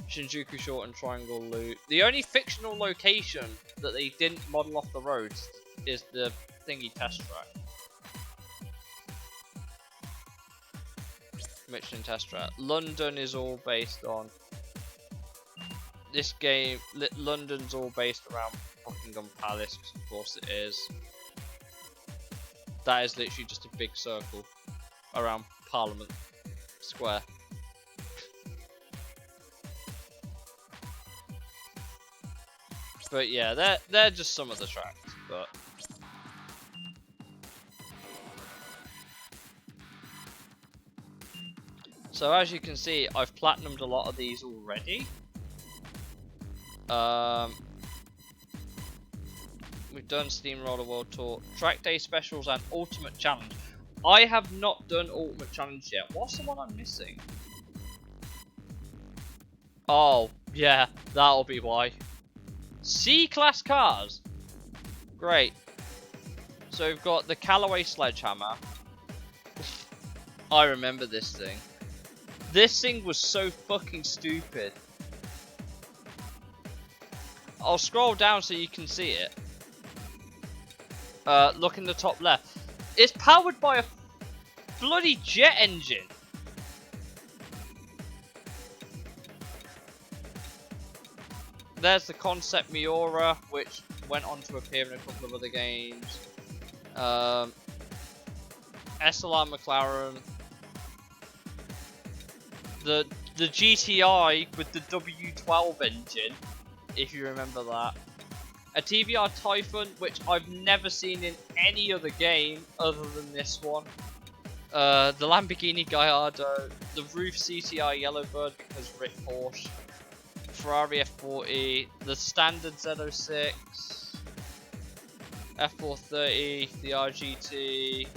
Shinjuku Short and Triangle Loop. The only fictional location that they didn't model off the roads is the thingy test track. Michelin test track. London is all based on this game. London's all based around Buckingham Palace, because of course it is. That is literally just a big circle around Parliament Square. But yeah, they're just some of the tracks. But so as you can see, I've platinumed a lot of these already. We've done Steamroller World Tour, Track Day Specials, and Ultimate Challenge. I have not done Ultimate Challenge yet. What's the one I'm missing? Oh, yeah, that'll be why. C-Class cars. Great. So we've got the Callaway Sledgehammer. I remember this thing. This thing was so fucking stupid. I'll scroll down so you can see it. Look in the top left. It's powered by a bloody jet engine. There's the concept Miura, which went on to appear in a couple of other games. SLR McLaren, the GTI with the W12 engine, if you remember that. A TVR Typhon, which I've never seen in any other game other than this one. The Lamborghini Gallardo, the Roof CTI Yellowbird because Rick Porsche, Ferrari F40, the standard Z06, F430, the RGT,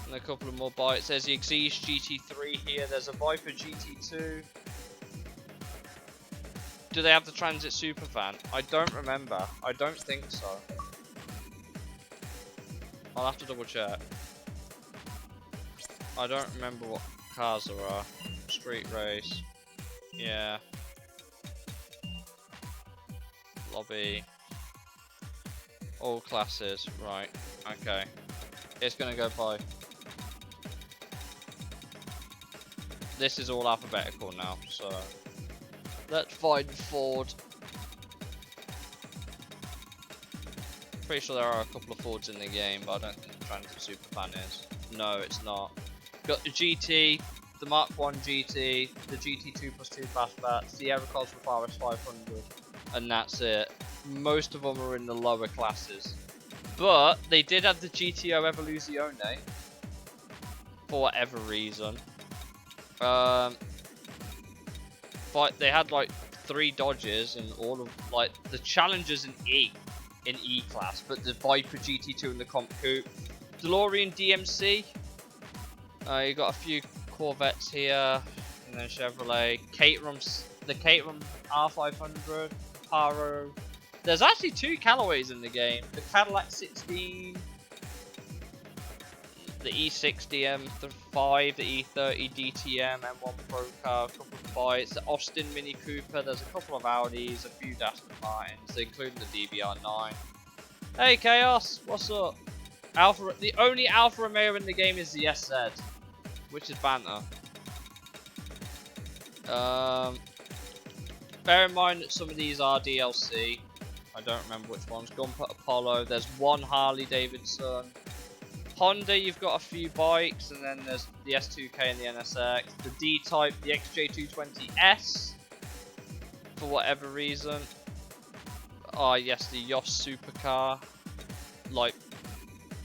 and a couple of more bikes. There's the Exige GT3 here, there's a Viper GT2. Do they have the Transit Superfan? I don't remember. I don't think so. I'll have to double check. I don't remember what cars there are. Street race. Yeah. Lobby. All classes. Right. Okay. It's gonna go by. This is all alphabetical now, so let's find Ford. Pretty sure there are a couple of Fords in the game, but I don't think the Transit Superfan is. No, it's not. Got the GT, the Mark 1 GT, the GT2 plus 2 fastbacks, the Aerocosmos with RS 500, and that's it. Most of them are in the lower classes. But they did have the GTO Evoluzione for whatever reason. But they had like 3 Dodges and all of like the Challengers in E class, but the Viper GT2 and the Comp Coupe, DeLorean DMC. You got a few Corvettes here, and then Chevrolet, the Caterham R500, Caparo. There's actually 2 Callaways in the game: the Cadillac 16, the E60 M5, the E30 DTM, M1 Pro Car, a couple of bikes, the Austin Mini Cooper. There's a couple of Audis, a few Aston Martins, including the DBR9. Hey Chaos, what's up? The only Alfa Romeo in the game is the SZ, which is banter. Bear in mind that some of these are DLC. I don't remember which ones. Gunput Apollo. There's one Harley Davidson. Honda, you've got a few bikes, and then there's the S2K and the NSX. The D-Type, the XJ220S, for whatever reason. Oh yes, the Yoss Supercar. Like,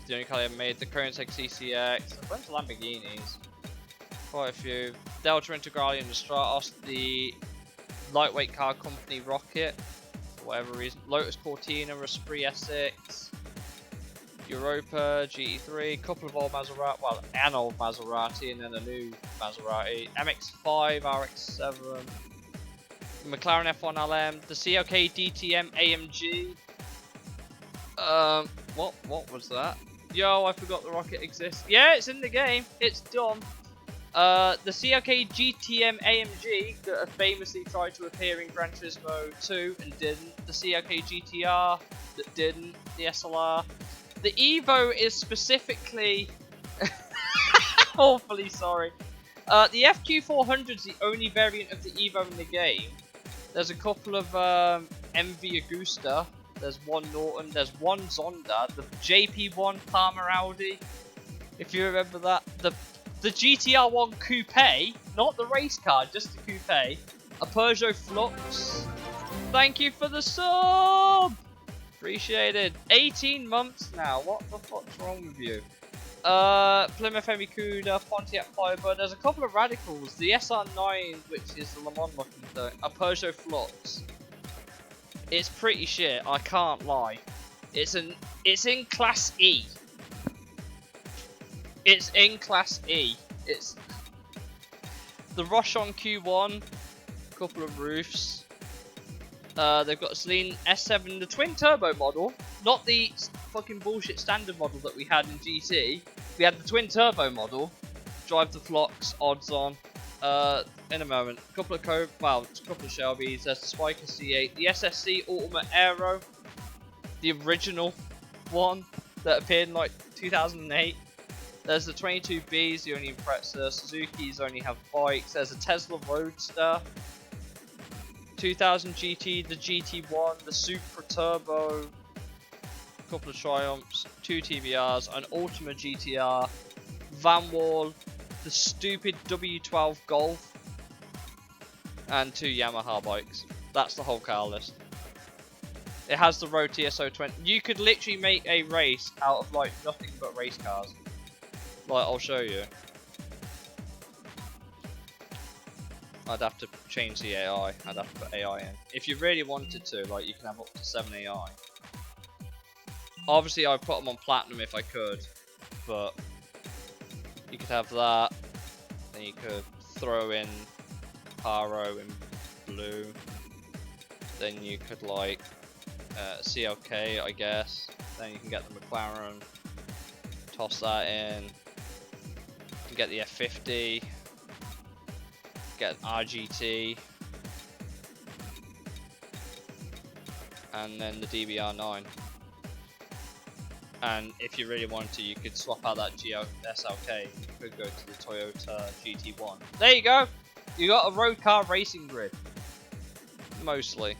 the only car they ever made. The Koenigsegg CCX. A bunch of Lamborghinis. Quite a few. Delta Integrale and the Stratos. The lightweight car company Rocket, for whatever reason. Lotus Cortina, Esprit S6. Europa, GT3, couple of old Maserati, well, an old Maserati and then a new Maserati. MX-5, RX-7. McLaren F1 LM. The CLK DTM AMG. What was that? Yo, I forgot the Rocket exists. Yeah, it's in the game. It's done. The CLK GTM AMG that famously tried to appear in Gran Turismo 2 and didn't. The CLK GTR that didn't. The SLR. The Evo is specifically awfully sorry. The FQ400 is the only variant of the Evo in the game. There's a couple of MV Agusta. There's one Norton. There's one Zonda. The JP1 Palmer Audi, if you remember that. The GTR1 Coupe, not the race car, just the Coupe. A Peugeot Flux. Thank you for the sub. Appreciated. 18 months now. What the fuck's wrong with you? Plymouth Hemi-Cuda, Pontiac Firebird. There's a couple of radicals. The SR9, which is the Le Mans looking thing. A Peugeot Flux. It's pretty shit. I can't lie. It's in Class E. It's in Class E. It's the Rochon Q1. Couple of roofs. They've got a Celine S7, the twin turbo model, not the fucking bullshit standard model that we had in GT. We had the twin turbo model. Drive the Flux, odds on. In a moment. A couple of Shelbys. There's the Spiker C8, the SSC Ultimate Aero, the original one that appeared in like 2008. There's the 22Bs, the only Impreza. Suzuki's only have bikes. There's a Tesla Roadster. 2000 GT, the GT1, the Supra Turbo, a couple of Triumphs. 2 TBRs, an Ultima GTR, Van Wall, the stupid W12 Golf, and 2 Yamaha bikes. That's the whole car list. It has the Road TSO20. You could literally make a race out of like nothing but race cars. Like, I'll show you. I'd have to change the AI. I'd have to put AI in. If you really wanted to, like, you can have up to 7 AI. Obviously, I'd put them on platinum if I could, but you could have that. Then you could throw in Paro in blue. Then you could like CLK, I guess. Then you can get the McLaren. Toss that in. You can get the F50. Get an RGT. And then the DBR9. And if you really wanted to, you could swap out that SLK. You could go to the Toyota GT1. There you go! You got a road car racing grid. Mostly.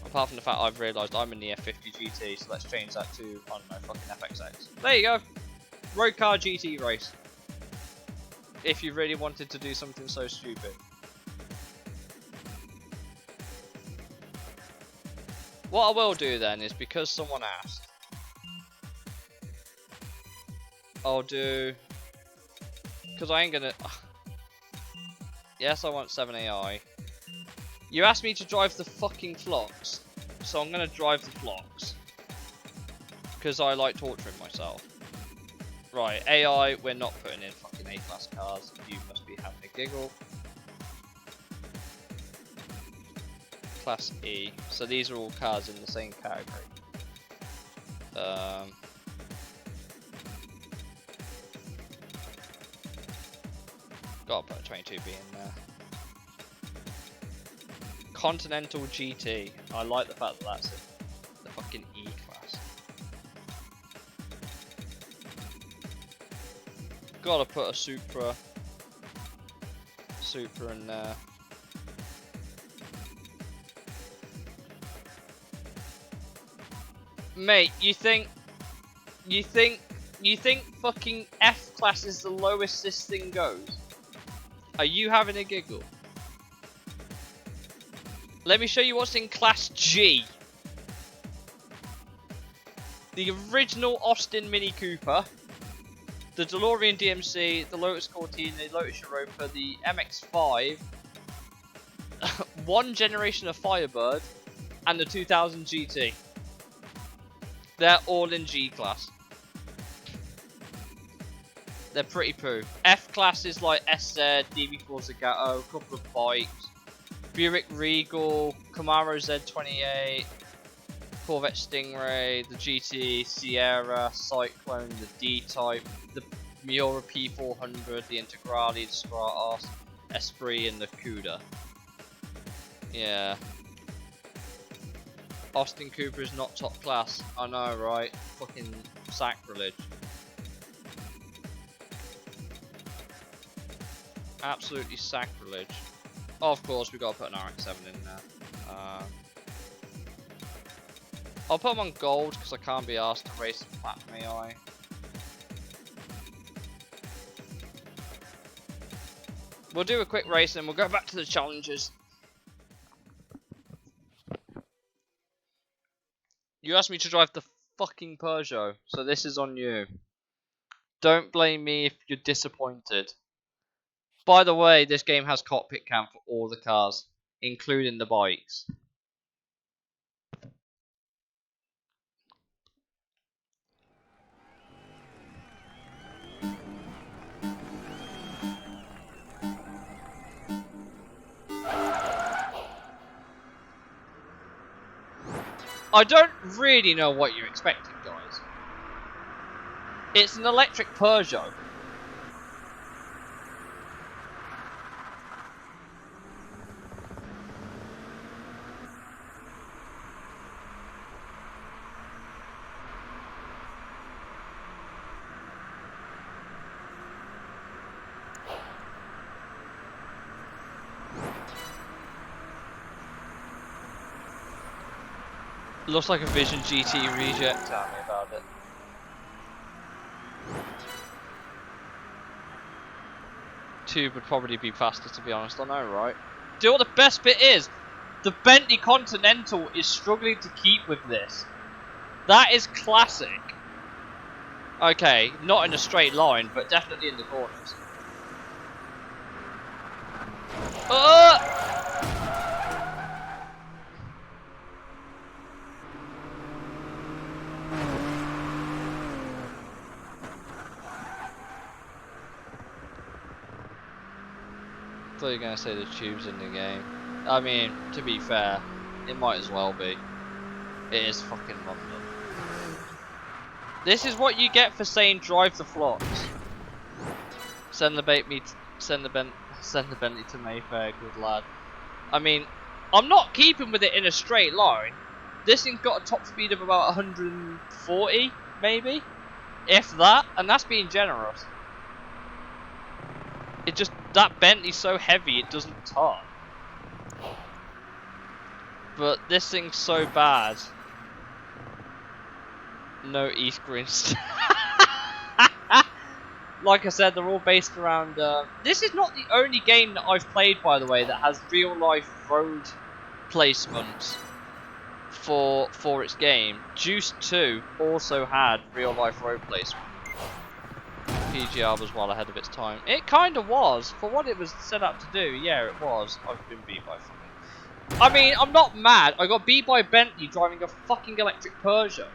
Apart from the fact I've realised I'm in the F50 GT, so let's change that to, I don't know, fucking FXX. There you go! Road car GT race. If you really wanted to do something so stupid. What I will do then is, because someone asked, I'll do, because I ain't gonna, yes I want 7 AI. You asked me to drive the fucking flocks, so I'm gonna drive the flocks. Because I like torturing myself. Right, AI, we're not putting in fucking A-class cars, you must be having a giggle. Class E. So these are all cars in the same category. Gotta put a 22B in there. Continental GT. I like the fact that that's the fucking E class. Gotta put a Supra in there. Mate, you think fucking F class is the lowest this thing goes? Are you having a giggle? Let me show you what's in class G. The original Austin Mini Cooper, the DeLorean DMC, the Lotus Cortina, the Lotus Europa, the MX-5, one generation of Firebird, and the 2000 GT. They're all in G class. They're pretty poo. F class is like SZ, DB4 Zagato, a couple of bikes, Buick Regal, Camaro Z28, Corvette Stingray, the GT Sierra, Cyclone, the D-Type, the Miura P400, the Integrale, the Stratos, Esprit, and the Cuda. Yeah. Austin Cooper is not top class. I know, right? Fucking sacrilege. Absolutely sacrilege. Oh, of course, we gotta put an RX-7 in there. I'll put them on gold because I can't be asked to race the platinum AI. We'll do a quick race and we'll go back to the challenges. You asked me to drive the fucking Peugeot, so this is on you. Don't blame me if you're disappointed. By the way, this game has cockpit cam for all the cars, including the bikes. I don't really know what you're expecting, guys. It's an electric Peugeot. Looks like a Vision GT reject. Tell me about it. Two would probably be faster, to be honest. I know, right? Do you know what the best bit is? The Bentley Continental is struggling to keep with this. That is classic. Okay, not in a straight line, but definitely in the corners. I thought you were going to say the tube's in the game. I mean, to be fair, it might as well be. It is fucking London. This is what you get for saying drive the flocks. Send the Bentley to Mayfair, good lad. I mean, I'm not keeping with it in a straight line. This thing's got a top speed of about 140, maybe, if that, and that's being generous. It just, that Bentley's so heavy it doesn't turn. But this thing's so bad. No East Grinst. Like I said, they're all based around... this is not the only game that I've played, by the way, that has real-life road placements for its game. Juice 2 also had real-life road placement. PGR was well ahead of its time. It kind of was. For what it was set up to do, yeah, it was. I've been beat by fucking... I mean, I'm not mad. I got beat by Bentley driving a fucking electric Peugeot.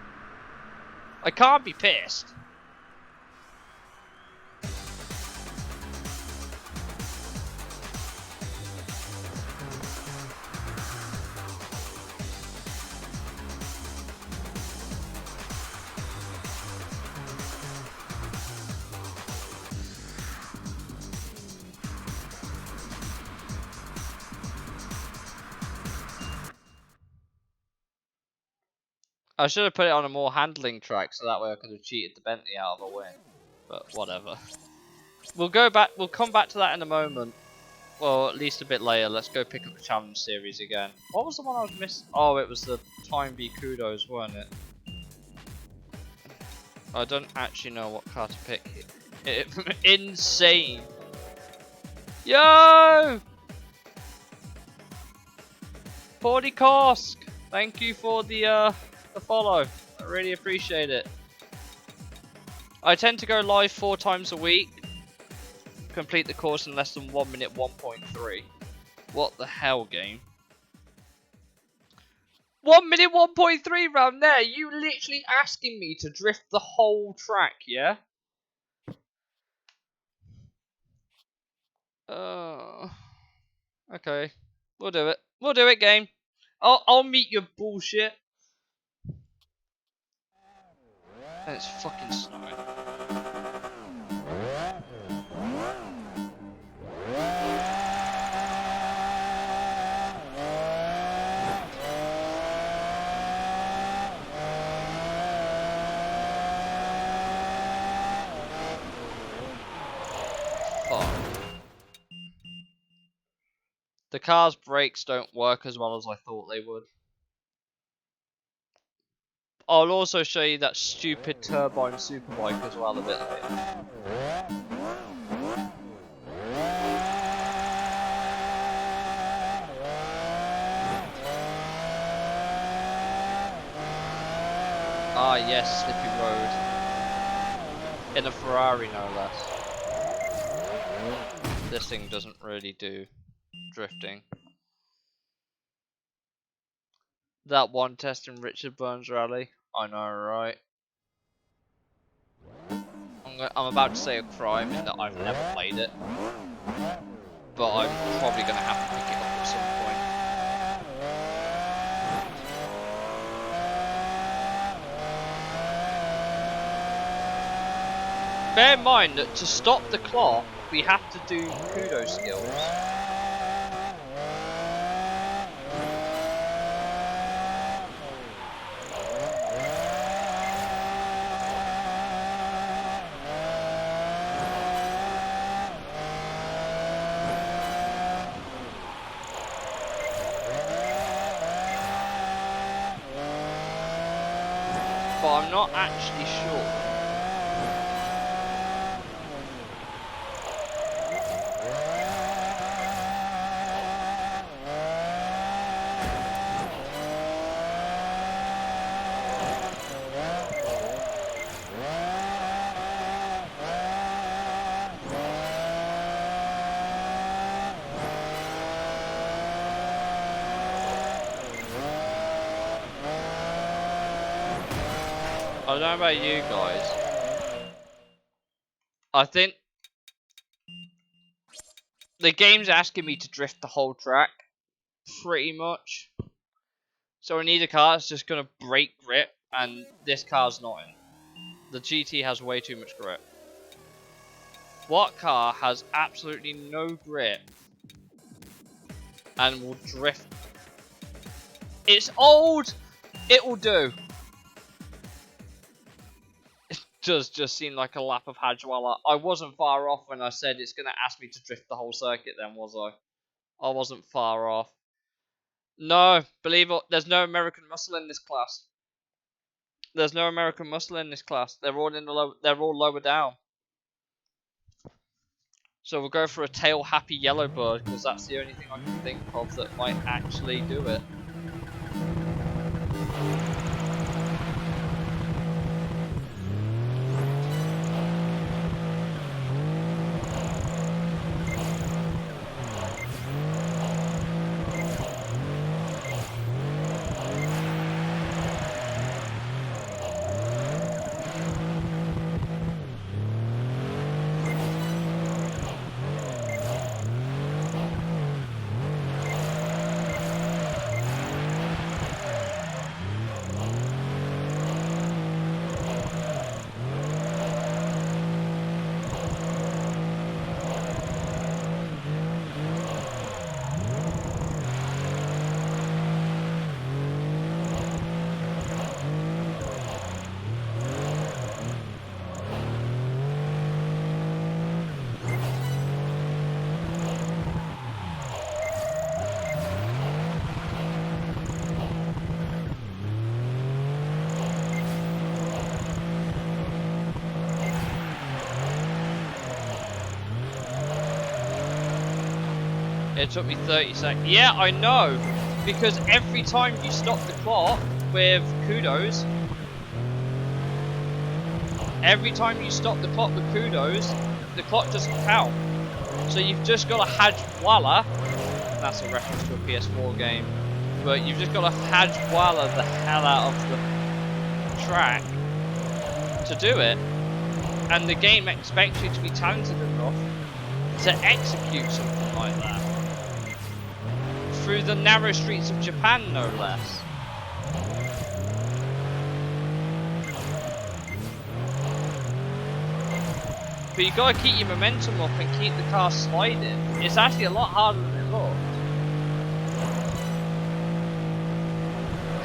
I can't be pissed. I should have put it on a more handling track so that way I could have cheated the Bentley out of a win. But whatever. We'll come back to that in a moment. Well, at least a bit later. Let's go pick up the challenge series again. What was the one I was missing? Oh, it was the Time B Kudos, wasn't it? I don't actually know what car to pick. Insane. Yo! Portykosk! Thank you for the follow. I really appreciate it. I tend to go live 4 times a week. Complete the course in less than 1 minute 1.3. What the hell, game? 1 minute 1.3 round there. You literally asking me to drift the whole track, yeah? Okay. We'll do it. We'll do it, game. I'll meet your bullshit. And it's fucking snowing. Fuck. The car's brakes don't work as well as I thought they would. I'll also show you that stupid turbine superbike as well a bit later. Ah yes, Slippy Road. In a Ferrari no less. This thing doesn't really do drifting. That one test in Richard Burns Rally. I know, right? I'm about to say a crime in that I've never played it. But I'm probably going to have to pick it up at some point. Bear in mind that to stop the clock, we have to do kudo skills. but I'm not actually sure. I don't know about you guys. I think the game's asking me to drift the whole track, pretty much. So I need a car that's just gonna break grip, and this car's not in. The GT has way too much grip. What car has absolutely no grip and will drift? It's old! It will do. Does just seem like a lap of Hajwala. I wasn't far off when I said it's going to ask me to drift the whole circuit then, was I? I wasn't far off. No, believe it, there's no American muscle in this class. There's no American muscle in this class. They're all in the they're all lower down. So we'll go for a tail happy yellow bird because that's the only thing I can think of that might actually do it. It took me 30 seconds. Yeah, I know. Because every time you stop the clock with kudos, the clock doesn't count. So you've just got to Hajwala. That's a reference to a PS4 game. But you've just got to Hajwala the hell out of the track to do it. And the game expects you to be talented enough to execute something like that. Through the narrow streets of Japan, no less. But you gotta keep your momentum up and keep the car sliding. It's actually a lot harder than it looked.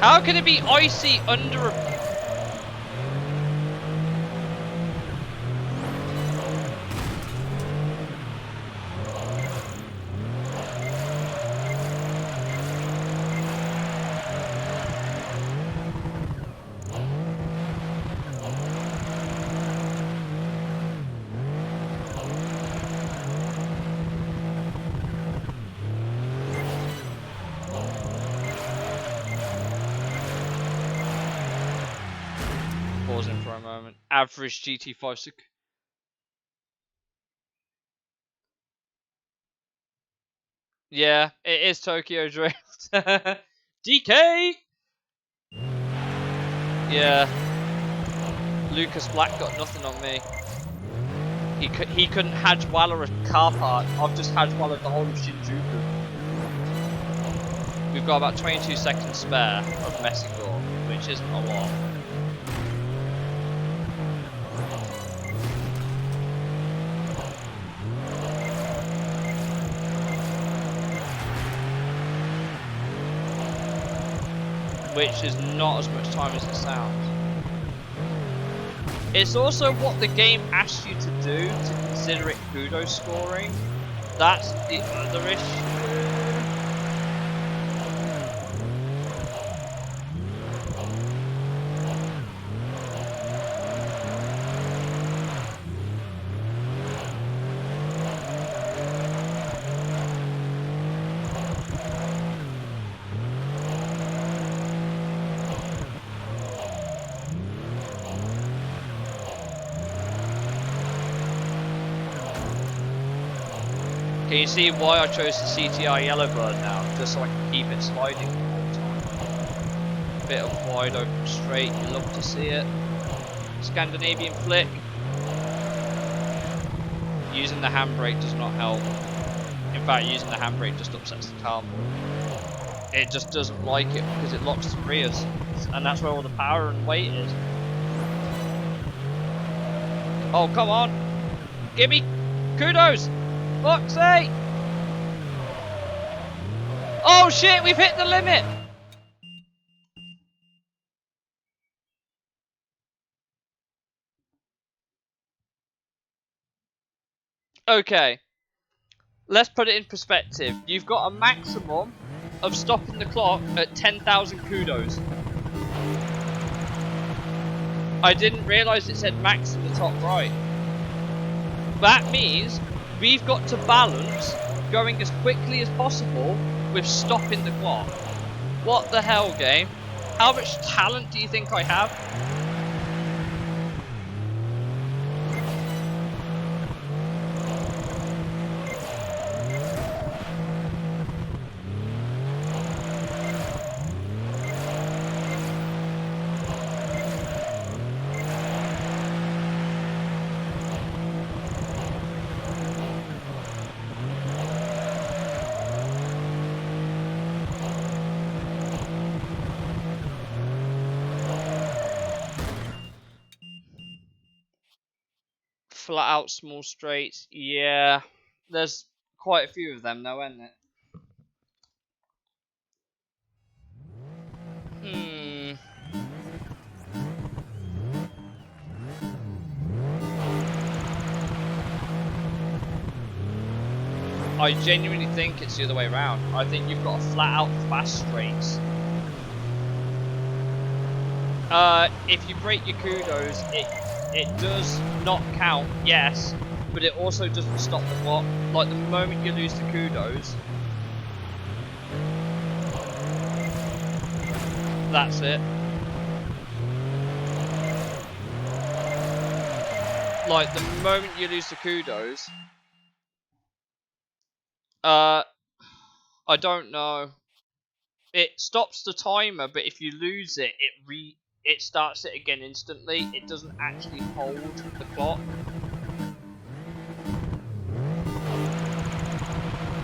How can it be icy under a... Pausing for a moment. Average GT5 sec. Yeah, it is Tokyo Drift. DK! Yeah. Lucas Black got nothing on me. He couldn't Hajwala a car park. I've just Hajwala the whole of Shinjuku. We've got about 22 seconds spare of Mexico, which isn't a lot. Which is not as much time as it sounds. It's also what the game asks you to do to consider it kudos scoring. That's the other issue. Can you see why I chose the CTR Yellowbird now? Just so I can keep it sliding the whole time. Bit of wide open straight, you love to see it. Scandinavian flick. Using the handbrake does not help. In fact, using the handbrake just upsets the car more. It just doesn't like it because it locks the rears. And that's where all the power and weight is. Oh, come on. Give me kudos. Fuck's sake. Oh shit, we've hit the limit. Okay. Let's put it in perspective. You've got a maximum of stopping the clock at 10,000 kudos. I didn't realise it said max in the top right. That means we've got to balance going as quickly as possible with stopping the clock. What the hell, game? How much talent do you think I have? Flat out small straights, yeah. There's quite a few of them though, isn't it? I genuinely think it's the other way around. I think you've got a flat out fast straights. If you break your kudos, it does not count, yes, but it also doesn't stop the clock. Like the moment you lose the kudos, that's it. Like the moment you lose the kudos, I don't know. It stops the timer, but if you lose it, it starts it again instantly. It doesn't actually hold the clock.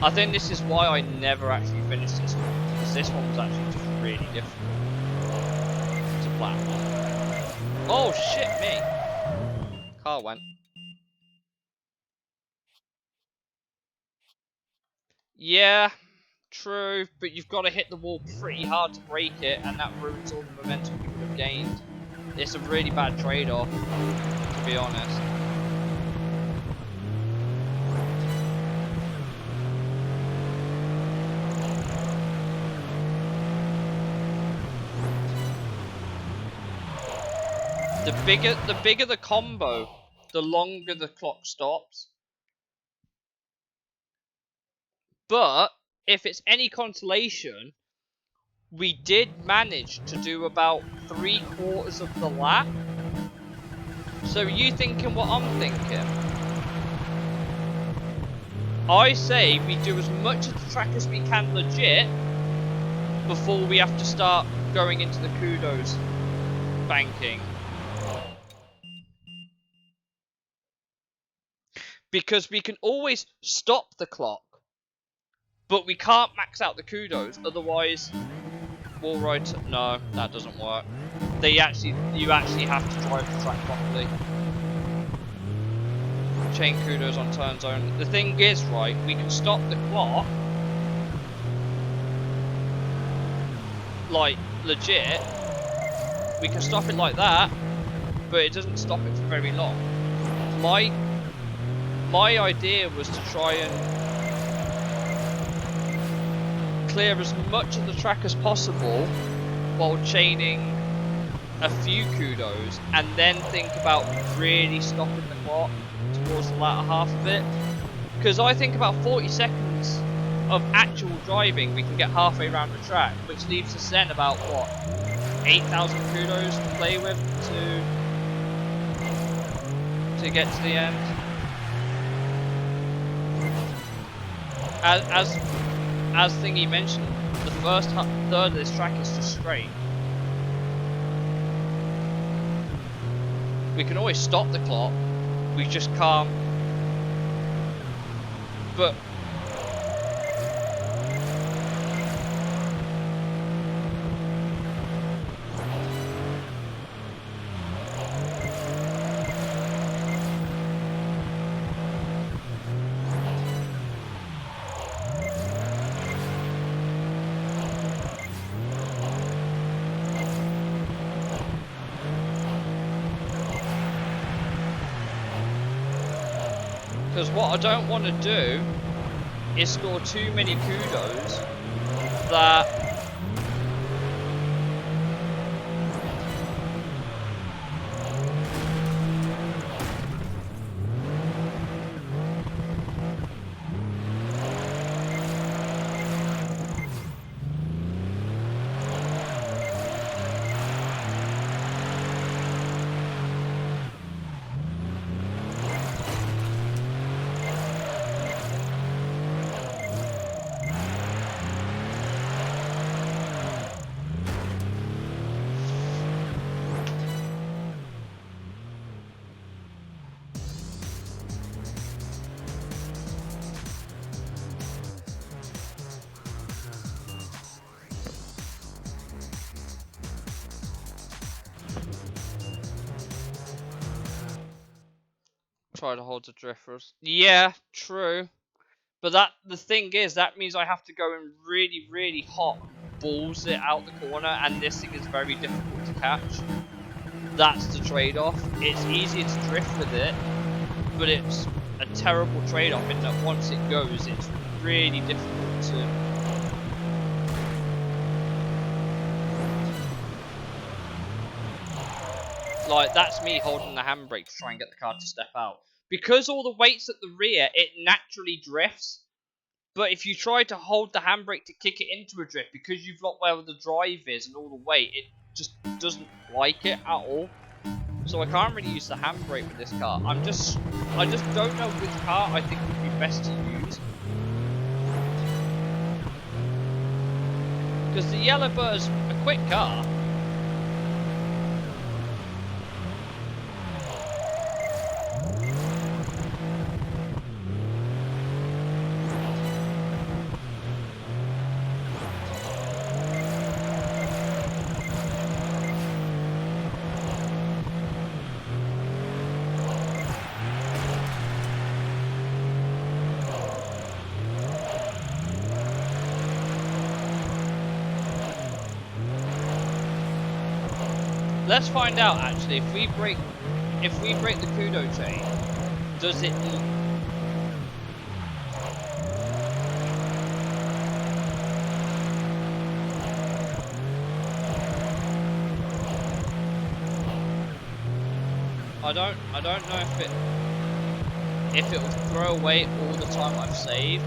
I think this is why I never actually finished this one, because this one was actually just really difficult to plan. Oh shit me! Car went. Yeah, true, but you've got to hit the wall pretty hard to break it, and that ruins all the momentum you would have gained. It's a really bad trade-off, to be honest. The bigger the combo, the longer the clock stops. But if it's any consolation, we did manage to do about 3/4 of the lap. So are you thinking what I'm thinking? I say we do as much of the track as we can legit before we have to start going into the kudos banking. Because we can always stop the clock, but we can't max out the kudos, otherwise wall ride. No, that doesn't work. You actually have to drive the track properly. Chain kudos on turn zone. The thing is, right, we can stop the clock, like legit. We can stop it like that, but it doesn't stop it for very long. My idea was to try and clear as much of the track as possible while chaining a few kudos, and then think about really stopping the clock towards the latter half of it. Because I think about 40 seconds of actual driving, we can get halfway around the track, which leaves us then about, what, 8,000 kudos to play with to get to the end. as Thingy mentioned, the first third of this track is just straight. We can always stop the clock. We just can't. But because what I don't want to do is score too many kudos that try to hold the drifters. Yeah, true. But the thing is, that means I have to go in really, really hot and balls it out the corner, and this thing is very difficult to catch. That's the trade-off. It's easier to drift with it, but it's a terrible trade-off in that once it goes, it's really difficult to... Like, that's me holding the handbrake to try and get the car to step out. Because all the weight's at the rear, it naturally drifts. But if you try to hold the handbrake to kick it into a drift, because you've locked where the drive is and all the weight, it just doesn't like it at all. So I can't really use the handbrake with this car. I just don't know which car I think would be best to use. Because the Yellowbird's a quick car. Let's find out actually if we break the kudo chain, does it I don't know if it will throw away all the time I've saved.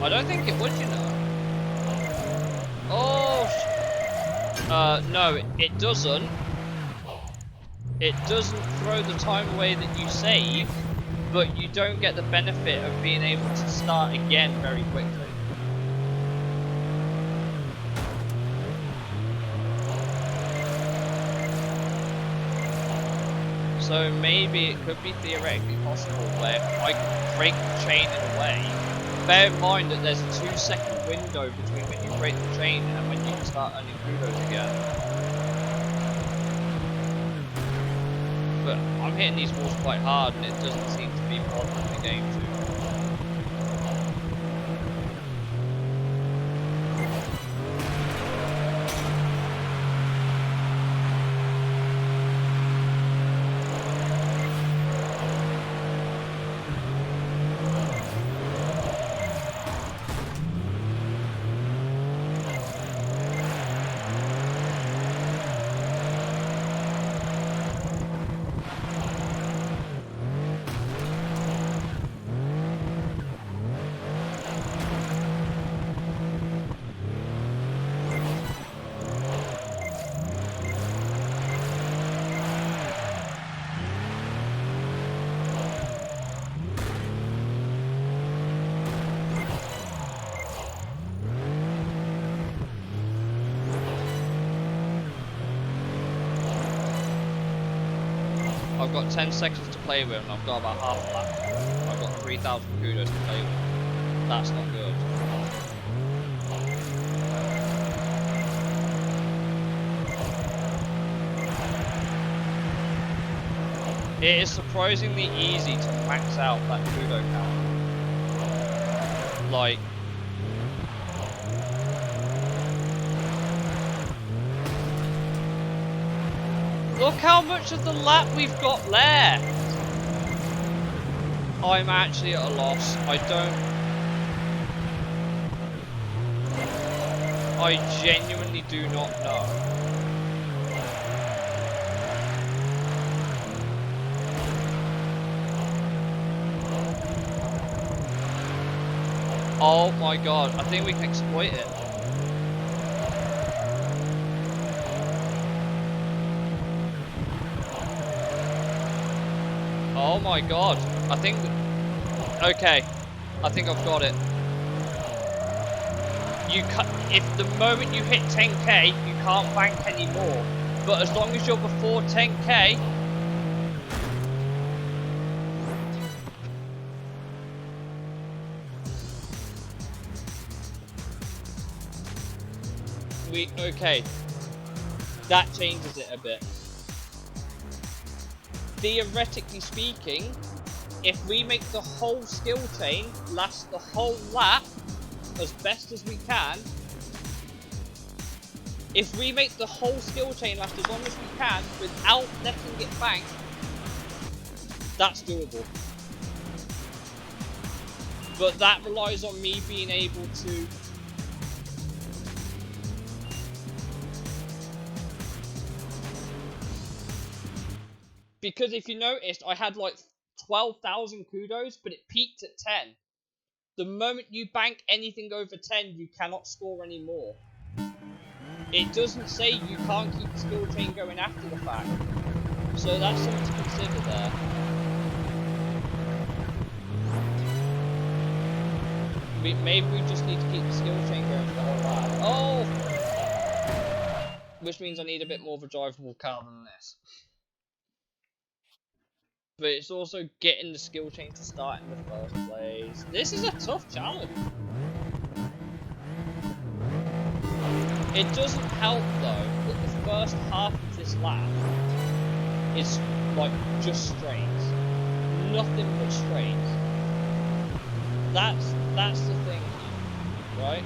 I don't think it would, you know. Oh, no, it doesn't. It doesn't throw the time away that you save, but you don't get the benefit of being able to start again very quickly. So maybe it could be theoretically possible where I can break the chain in a way. Bear in mind that there's a 2-second window between when you break the chain and when you can start earning kudos again. But I'm hitting these walls quite hard and it doesn't seem to be bothering the game too. I've got 10 seconds to play with, and I've got about half a lap. I've got 3,000 kudos to play with. That's not good. It is surprisingly easy to max out that kudo count. Like, look how much of the lap we've got left. I'm actually at a loss. I genuinely do not know. Oh my god, I think we can exploit it. Oh my god, I think... Okay, I think I've got it. If the moment you hit 10k, you can't bank anymore. But as long as you're before 10k... Okay, that changes it a bit. Theoretically speaking, if we make the whole skill chain last the whole lap as best as we can, if we make the whole skill chain last as long as we can without letting it bank, that's doable. But that relies on me being able to... Because if you noticed, I had like 12,000 kudos, but it peaked at 10. The moment you bank anything over 10, you cannot score anymore. It doesn't say you can't keep the skill chain going after the fact. So that's something to consider there. Maybe we just need to keep the skill chain going for the whole lap. Oh! Which means I need a bit more of a drivable car than this. But it's also getting the skill chain to start in the first place. This is a tough challenge. It doesn't help though that the first half of this lap is like just straight. Nothing but straight. That's the thing, right?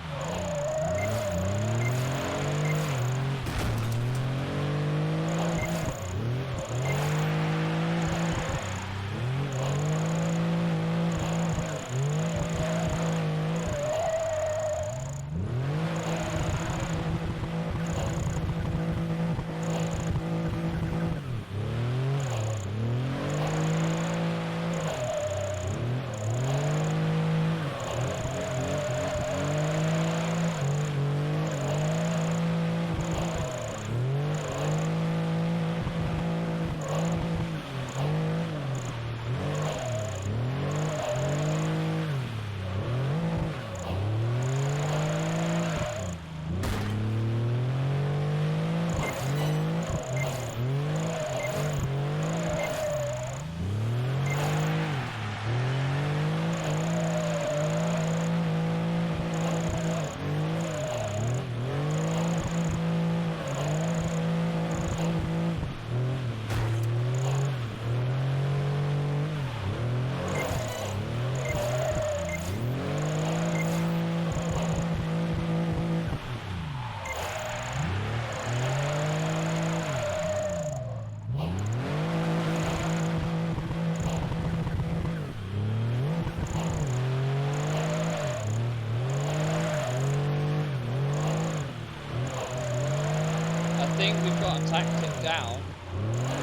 think we've got a tactic down.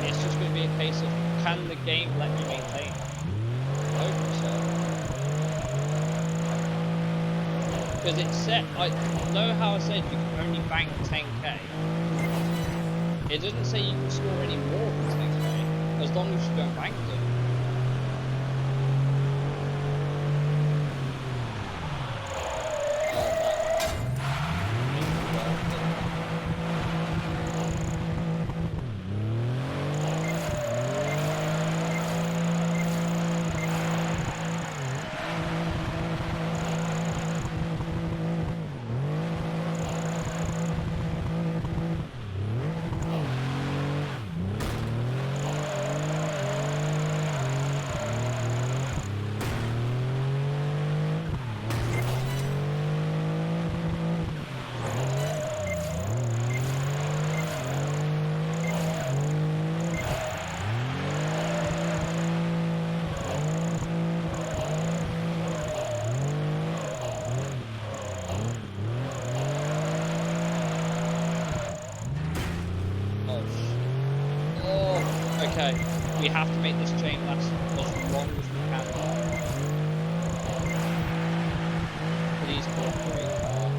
It's just going to be a case of, can the game let me maintain it? I hope so. Because it's set, I know how I said you can only bank 10k. It doesn't say you can score any more than 10k, as long as you don't bank them. Okay, we have to make this chain last as long as we can. Please cooperate, car.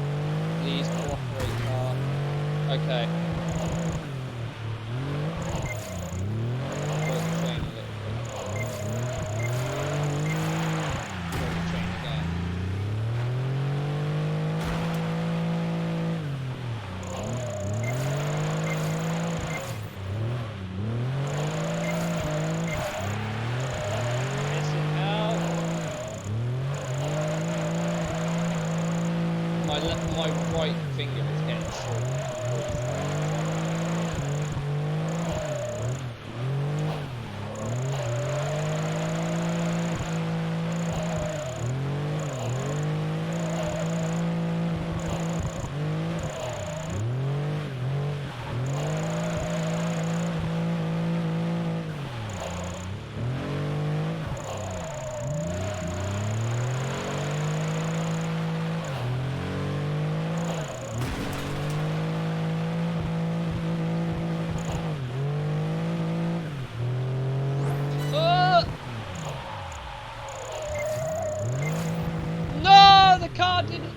Please cooperate, car. Okay. Work the chain a little bit. Work the chain again. Missing out. My right finger is getting sore. No, the car didn't.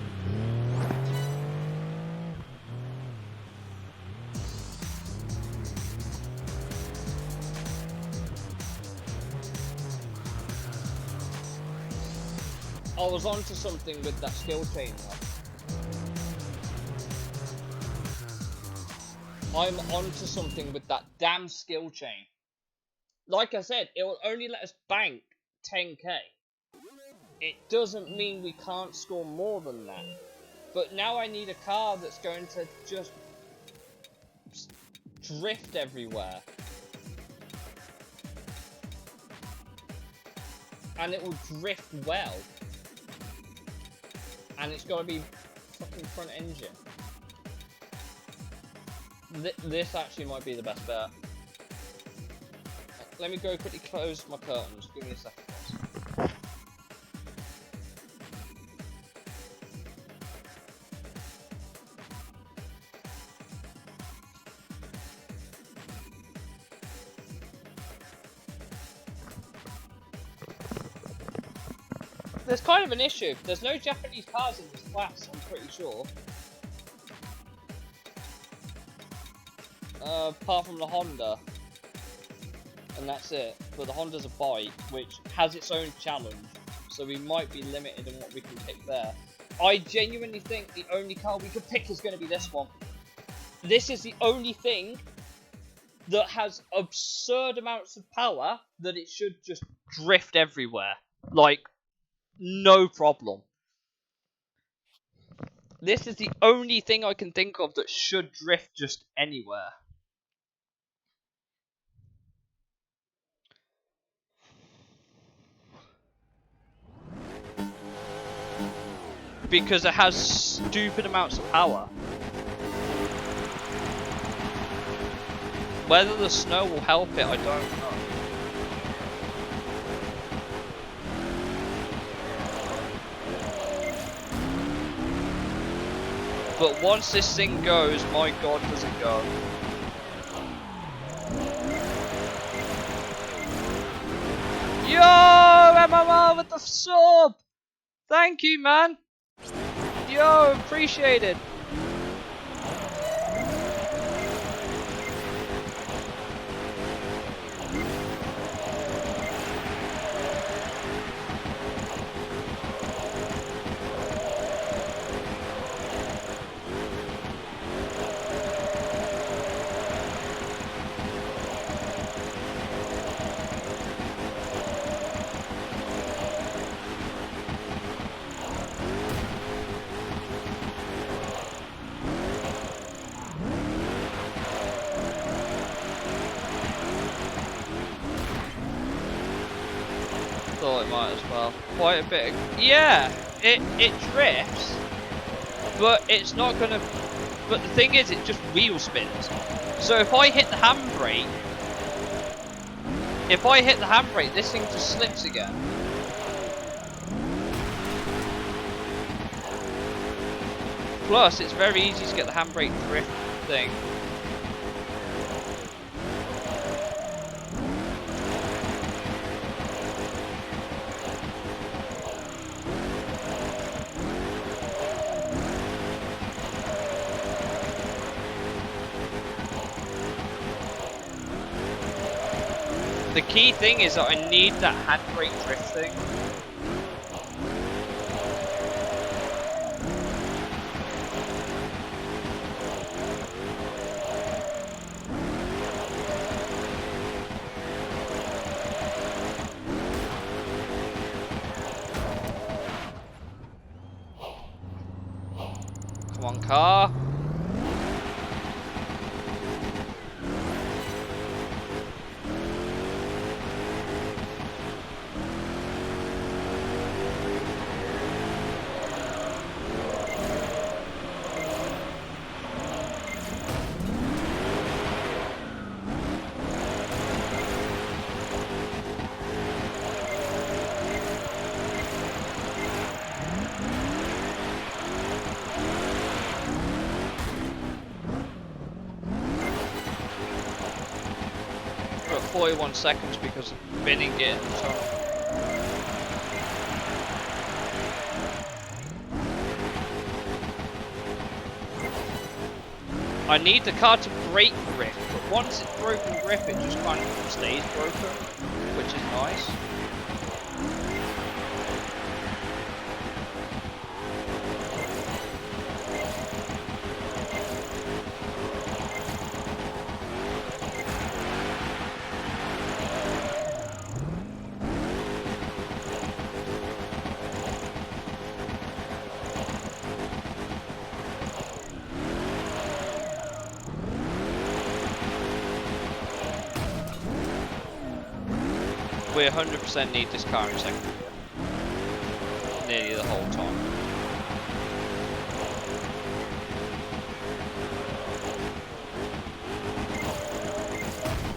I was onto something with that skill chain though. I'm onto something with that damn skill chain. Like I said, it will only let us bank 10k. It doesn't mean we can't score more than that. But now I need a car that's going to just drift everywhere. And it will drift well. And it's got to be fucking front engine. This actually might be the best bet. Let me go quickly close my curtains. Give me a second. There's kind of an issue. There's no Japanese cars in this class, I'm pretty sure. Apart from the Honda. And that's it. But the Honda's a bike, which has its own challenge. So we might be limited in what we can pick there. I genuinely think the only car we could pick is going to be this one. This is the only thing that has absurd amounts of power that it should just drift everywhere. Like, no problem. This is the only thing I can think of that should drift just anywhere. Because it has stupid amounts of power. Whether the snow will help it, I don't know. But once this thing goes, my god, does it go. Yo, MMR with the sub! Thank you, man! Yo, appreciate it! Thought it might as well. Quite a bit of, yeah, it drifts, but it's not gonna, but the thing is it just wheel spins. So if I hit the handbrake, this thing just slips again. Plus it's very easy to get the handbrake drift thing. The key thing is that I need that handbrake drifting. Come on, car. We're at 41 seconds because of binning it. So. I need the car to break grip, but once it's broken grip, it just kind of stays broken, which is nice. We 100% need this car in second gear. Nearly the whole time.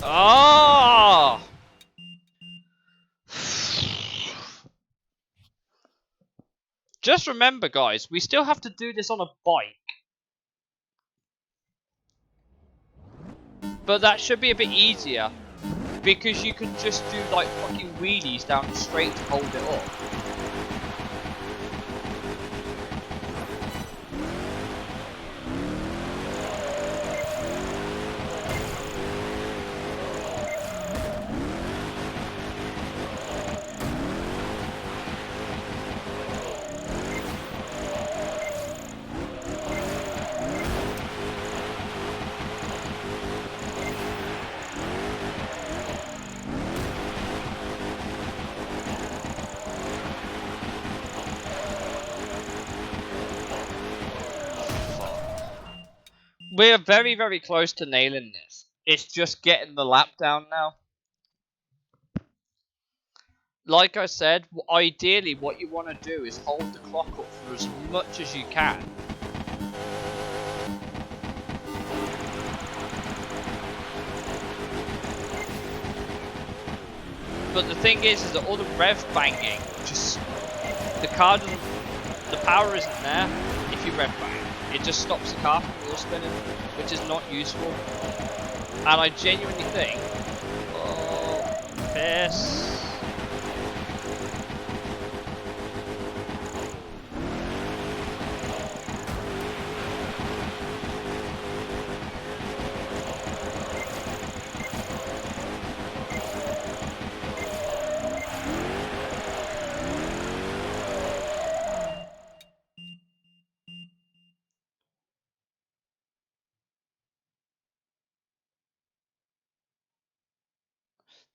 Ah! Just remember, guys, we still have to do this on a bike. But that should be a bit easier. Because you can just do like fucking wheelies down the straight to hold it up. We're very, very close to nailing this. It's just getting the lap down now. Like I said, ideally what you want to do is hold the clock up for as much as you can. But the thing is that all the rev banging, just the car doesn't, the power isn't there if you rev bang. It just stops the car from wheel spinning, which is not useful. And I genuinely think, oh, piss.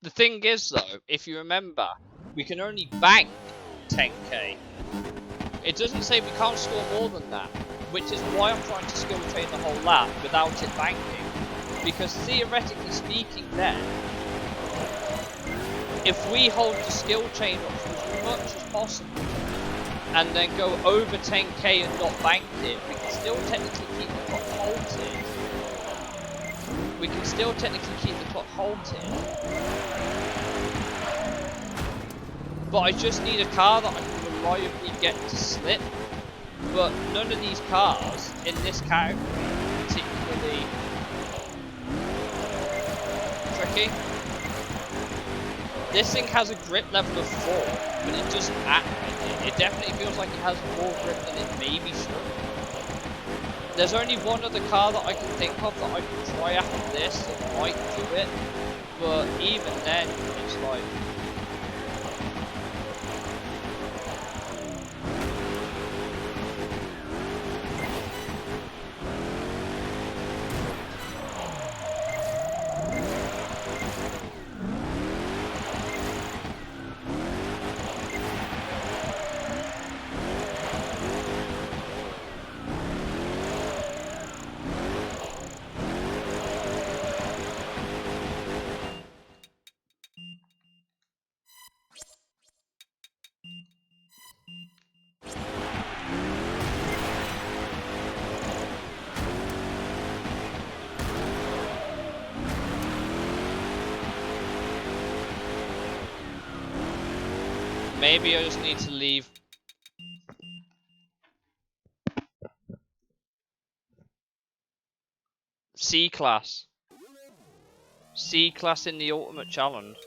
The thing is though, if you remember, we can only bank 10k. It doesn't say we can't score more than that, which is why I'm trying to skill train the whole lap without it banking. Because theoretically speaking then, if we hold the skill chain up for as much as possible, and then go over 10k and not bank it, we can still technically keep the clock halted. We can still technically keep the clock halted. But I just need a car that I can reliably get to slip. But none of these cars in this category are particularly tricky. This thing has a grip level of 4, but it doesn't act like it. It definitely feels like it has more grip than it maybe should. There's only one other car that I can think of that I can try after this that might do it. but even then, it's like. Maybe I just need to leave. C-class. C-class in the ultimate challenge.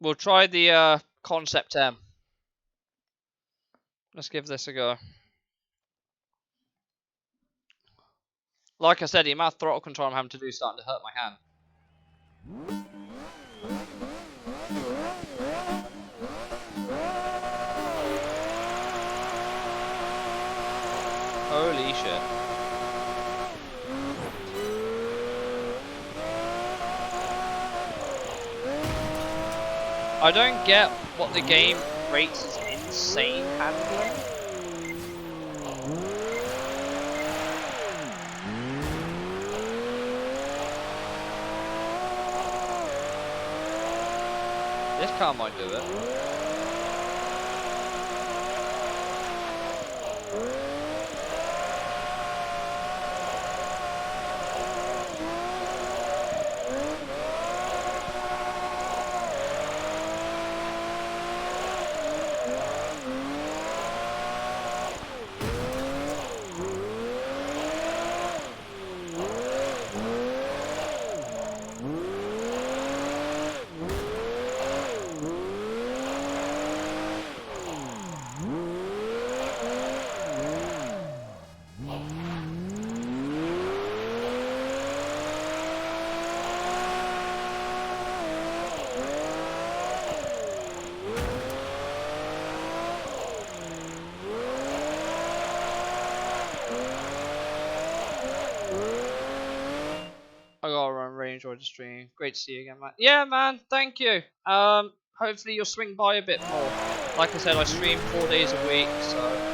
We'll try the concept M. Let's give this a go. Like I said, the amount of throttle control I'm having to do is starting to hurt my hand. Holy shit. I don't get what the game rates as insane handling. This car might do it. I gotta run, really enjoyed the stream. Great to see you again, man. Yeah, man, thank you. Hopefully you'll swing by a bit more. Like I said, I stream 4 days a week, so.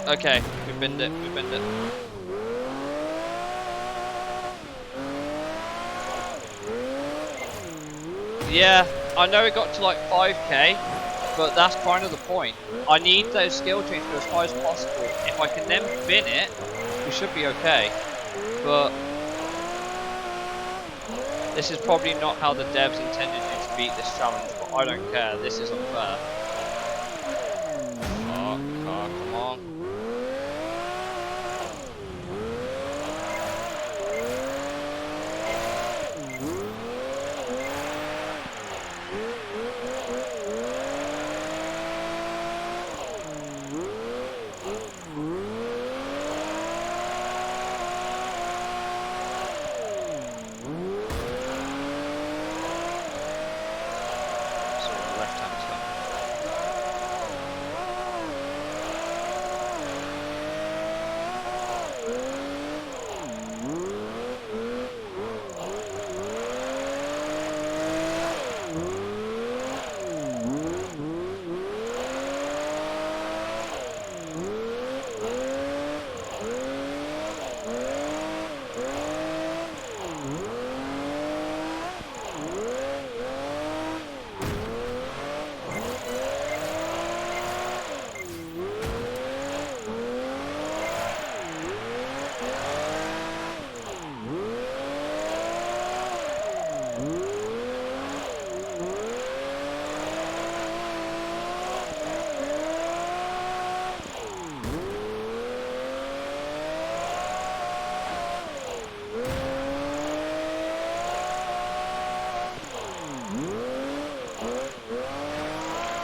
Okay, we binned it, we binned it. Yeah, I know it got to like 5k, but that's kind of the point. I need those skill changes to go as high as possible. If I can then bin it, we should be okay. But this is probably not how the devs intended you to beat this challenge, but I don't care, this is unfair. Oh, car, come on.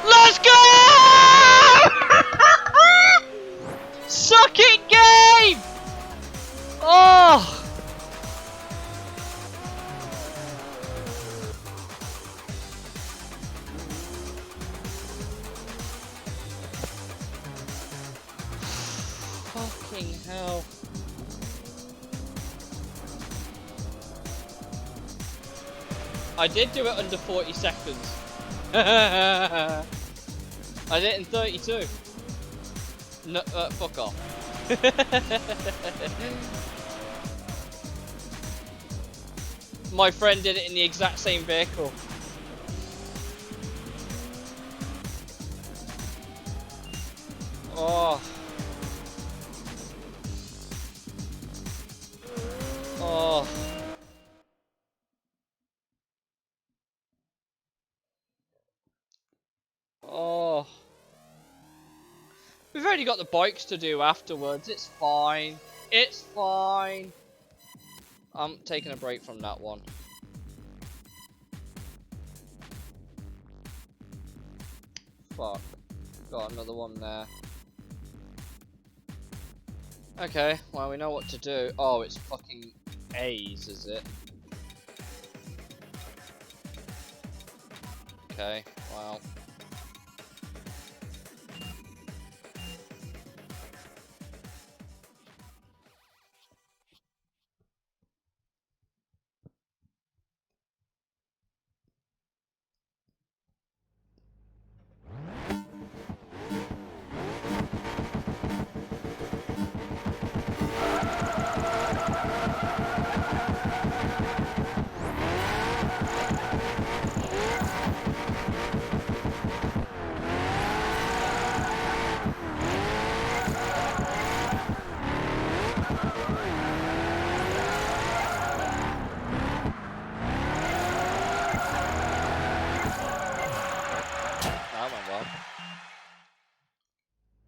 Let's go! Suck it, game! Oh! Fucking hell. I did do it under 40 seconds. I did it in 32. No, fuck off. My friend did it in the exact same vehicle. Oh. Oh. Oh. We've already got the bikes to do afterwards. It's fine. It's fine. I'm taking a break from that one. Fuck. Got another one there. Okay, well we know what to do. Oh, it's fucking A's, is it? Okay, well.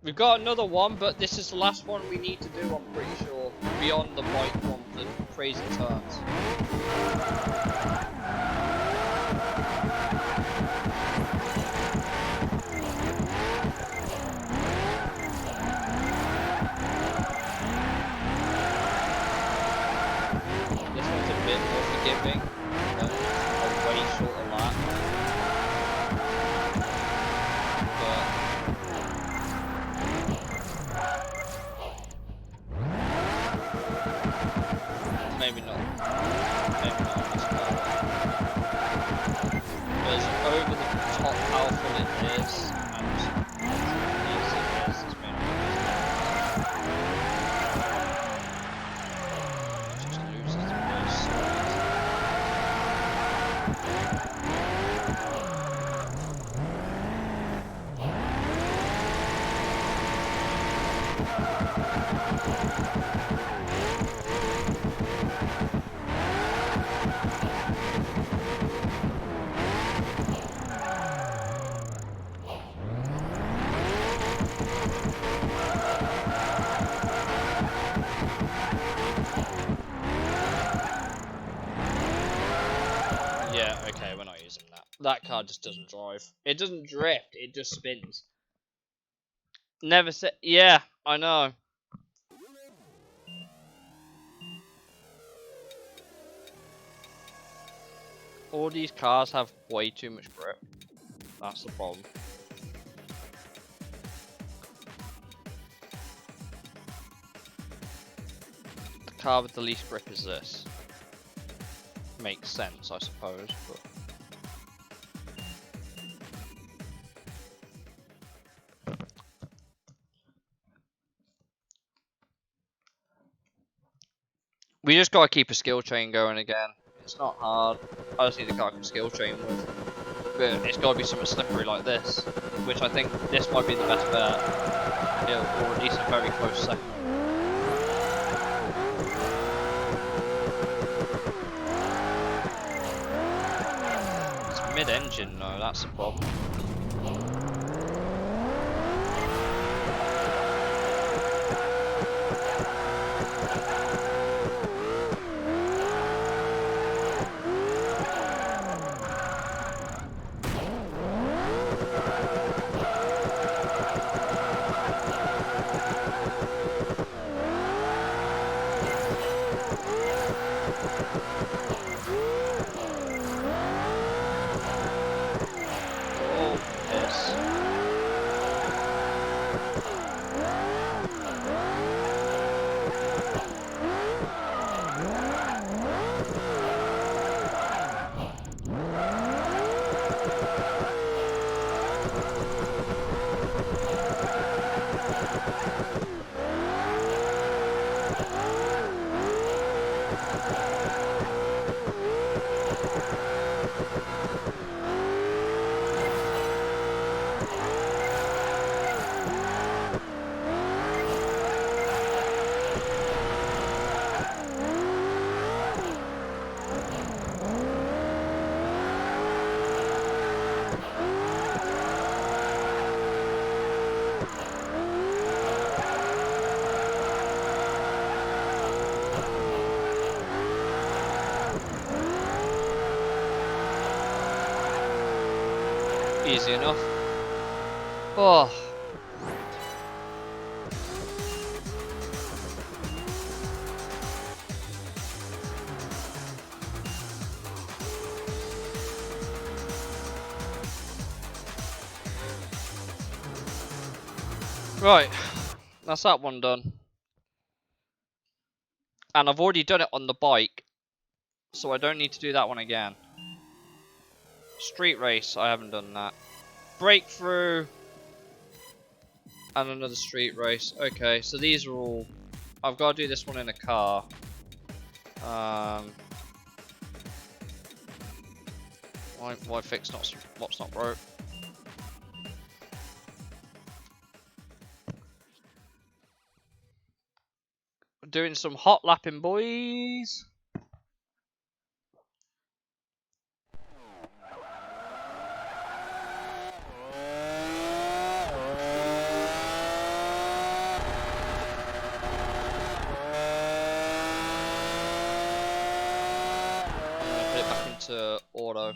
We've got another one, but this is the last one we need to do, I'm pretty sure. Beyond the bike one, the crazy turns. This one's a bit more forgiving than a way shorter lap. Maybe not. Maybe not on this car. Because over the top powerful it is, and easy it is, it's been Yeah, okay, we're not using that. That car just doesn't drive. It doesn't drift, it just spins. Never said. Yeah, I know. All these cars have way too much grip. That's the problem. The car with the least grip is this. Makes sense, I suppose, but... We just gotta keep a skill chain going again. It's not hard. I just need a car I can skill chain with. But it's gotta be something slippery like this, which I think this might be the best bet. Or at least a very close second. It's mid-engine though, that's the problem. Easy enough. Oh. Right, that's that one done. And I've already done it on the bike, so I don't need to do that one again. Street race, I haven't done that. Breakthrough. And another street race. Okay, so these are all... I've got to do this one in a car. Why fix what's not broke? Doing some hot lapping, boys. Put it back into auto.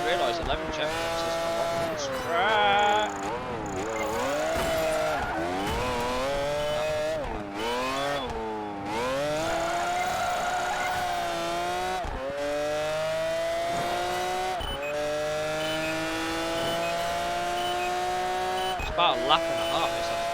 realise 11 checkpoints has come up on this track. It's about a lap and a half. It's actually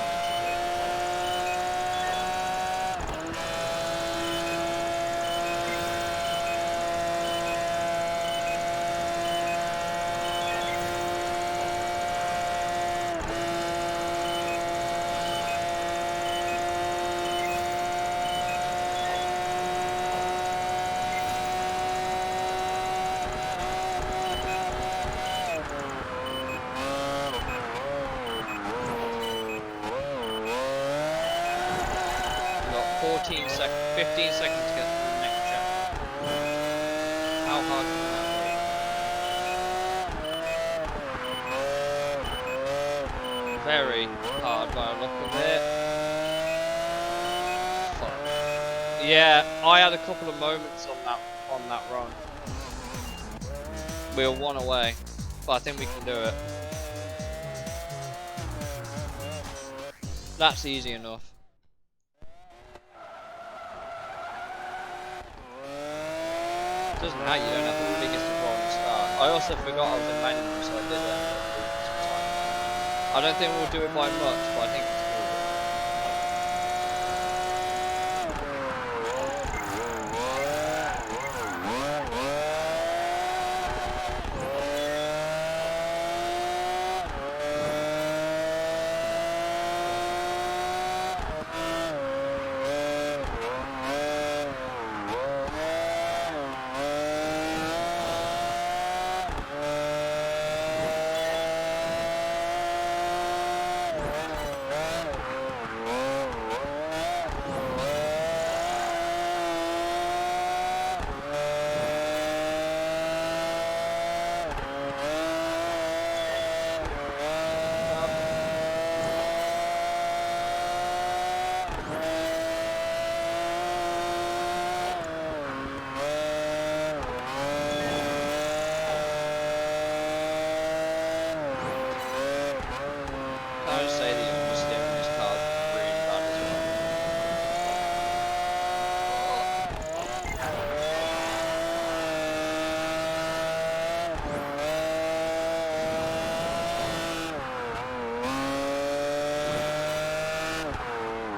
we've got 15 seconds to get through the next checkpoint. How hard can that be? Very hard by the look of it. Fuck. Yeah, I had a couple of moments on that run. We were one away, but I think we can do it. That's easy enough. Doesn't matter, you don't have the biggest important start. I also forgot I was in manual, so I did end up losing some time. I don't think we'll do it by much, but I think it's I would say the understeer in this car is really bad as well.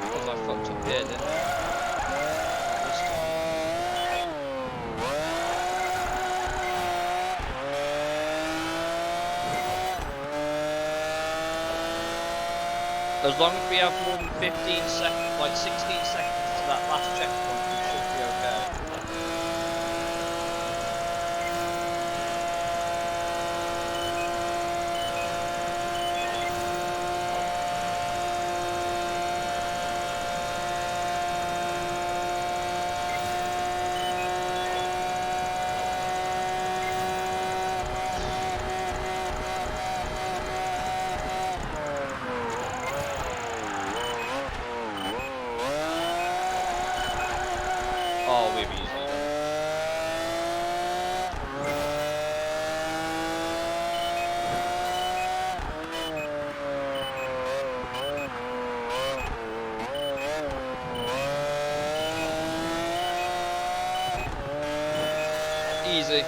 Because I fucked up here, didn't I? This time. As long as we have more than 15 seconds, like 16 seconds to that last checkpoint, we should be okay. Oh, we've easily done it. Easy.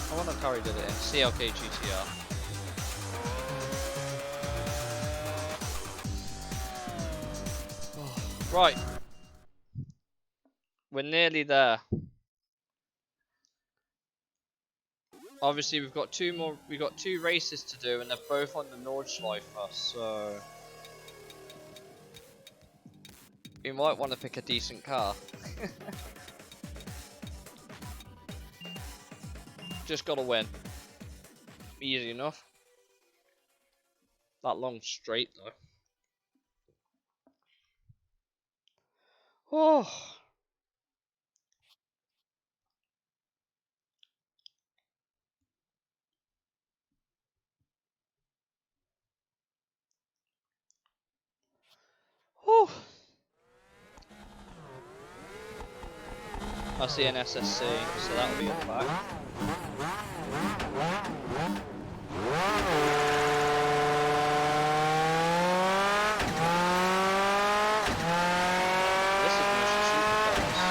I wonder if Harry did it in CLK GTR. Right. We're nearly there. Obviously we've got two races to do and they're both on the Nordschleife, so you might want to pick a decent car. Just gotta win. Easy enough. That long straight though. Oh. Whew. I see an SSC, so that'll be at the back. This is mostly supercars.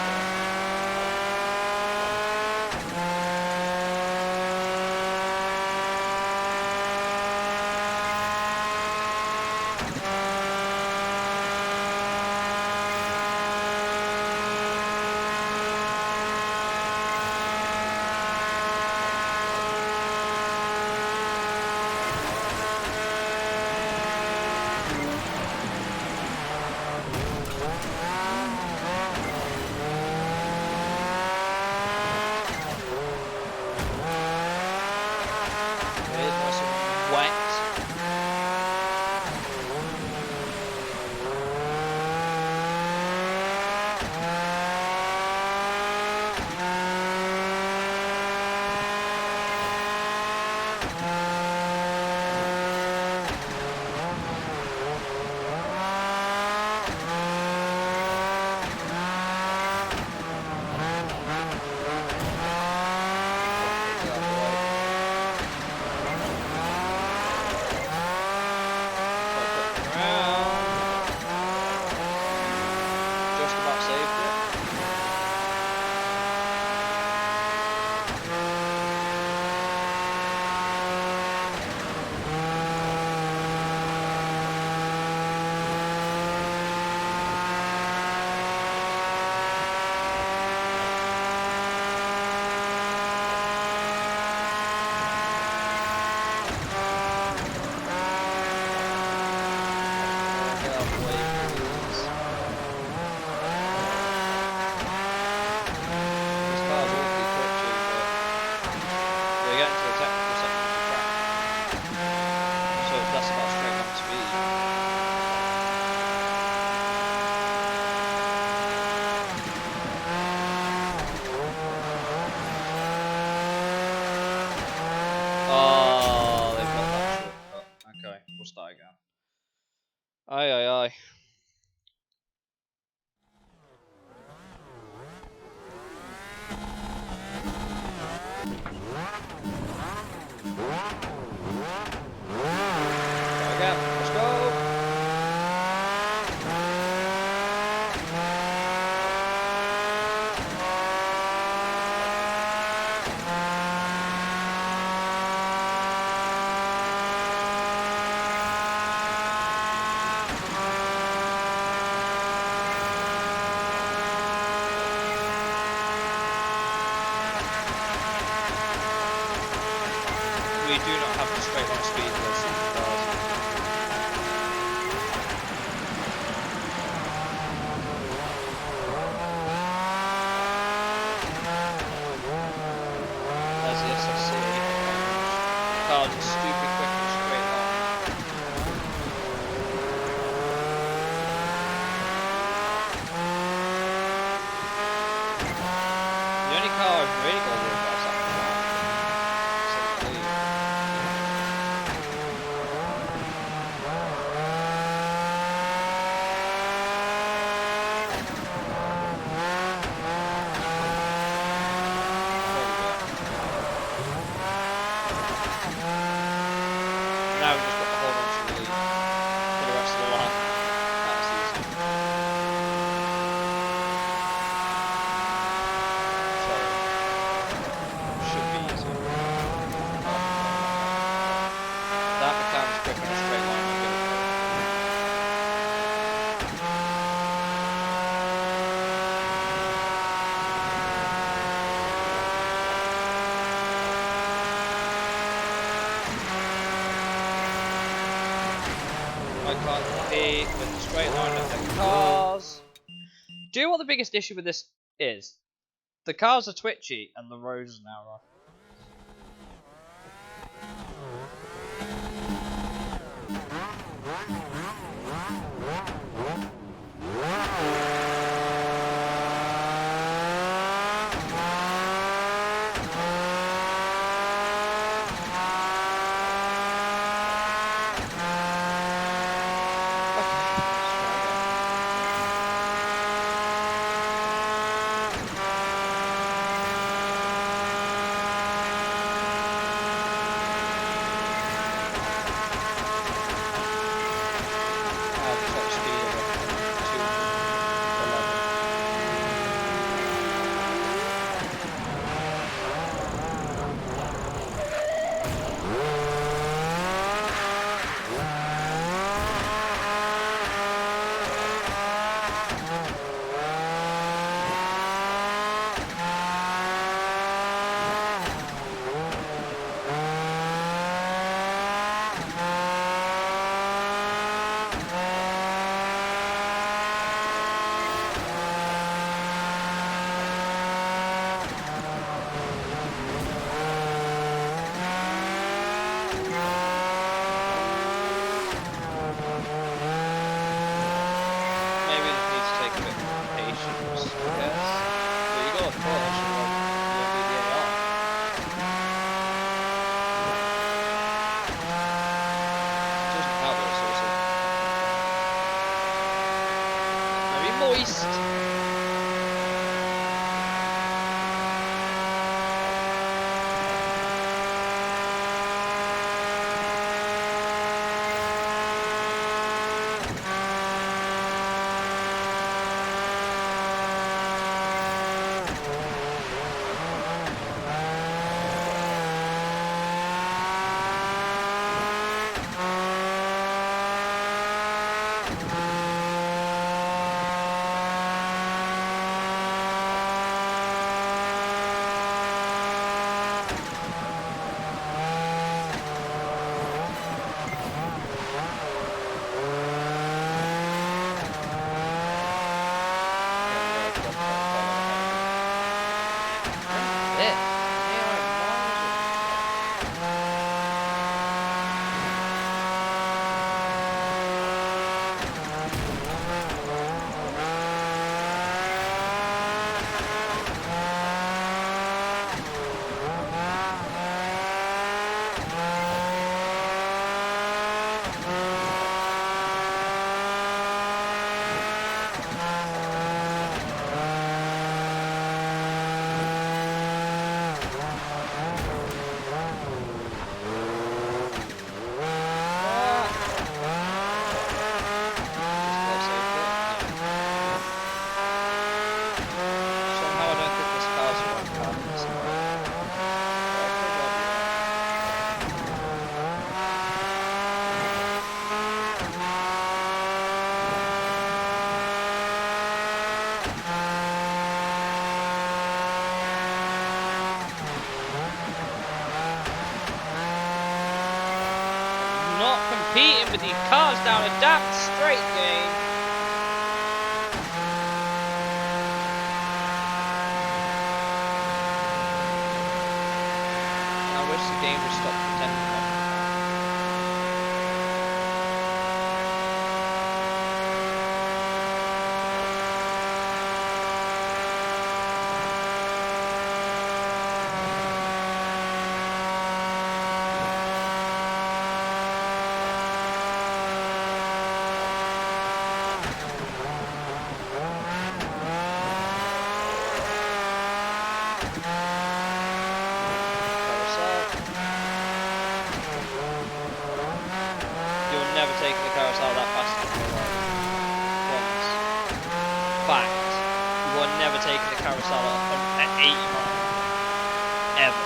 Oh, they've got that shortcut. Okay, we'll start again. Aye, aye, aye. Start again. Let's go. We do not have the straight line speed for those supercars. There's the SSC. Cars are stupid quick in a straight line. The only car I've really got to worry about is that car. Now we've just got to hold on to the lead for the rest of the line. That's easy. Sorry. Should be easy. That McLaren's quick on a straight line. I'm gonna I can't compete with the straight line of the cars. Do you know what the biggest issue with this is? The cars are twitchy and the roads are narrow. Moist. Competing with these cars down a damn straight game. I wish the game would stop pretending like taking the carousel that fast once. Fact, you are never taking the carousel at 80 miles. Ever.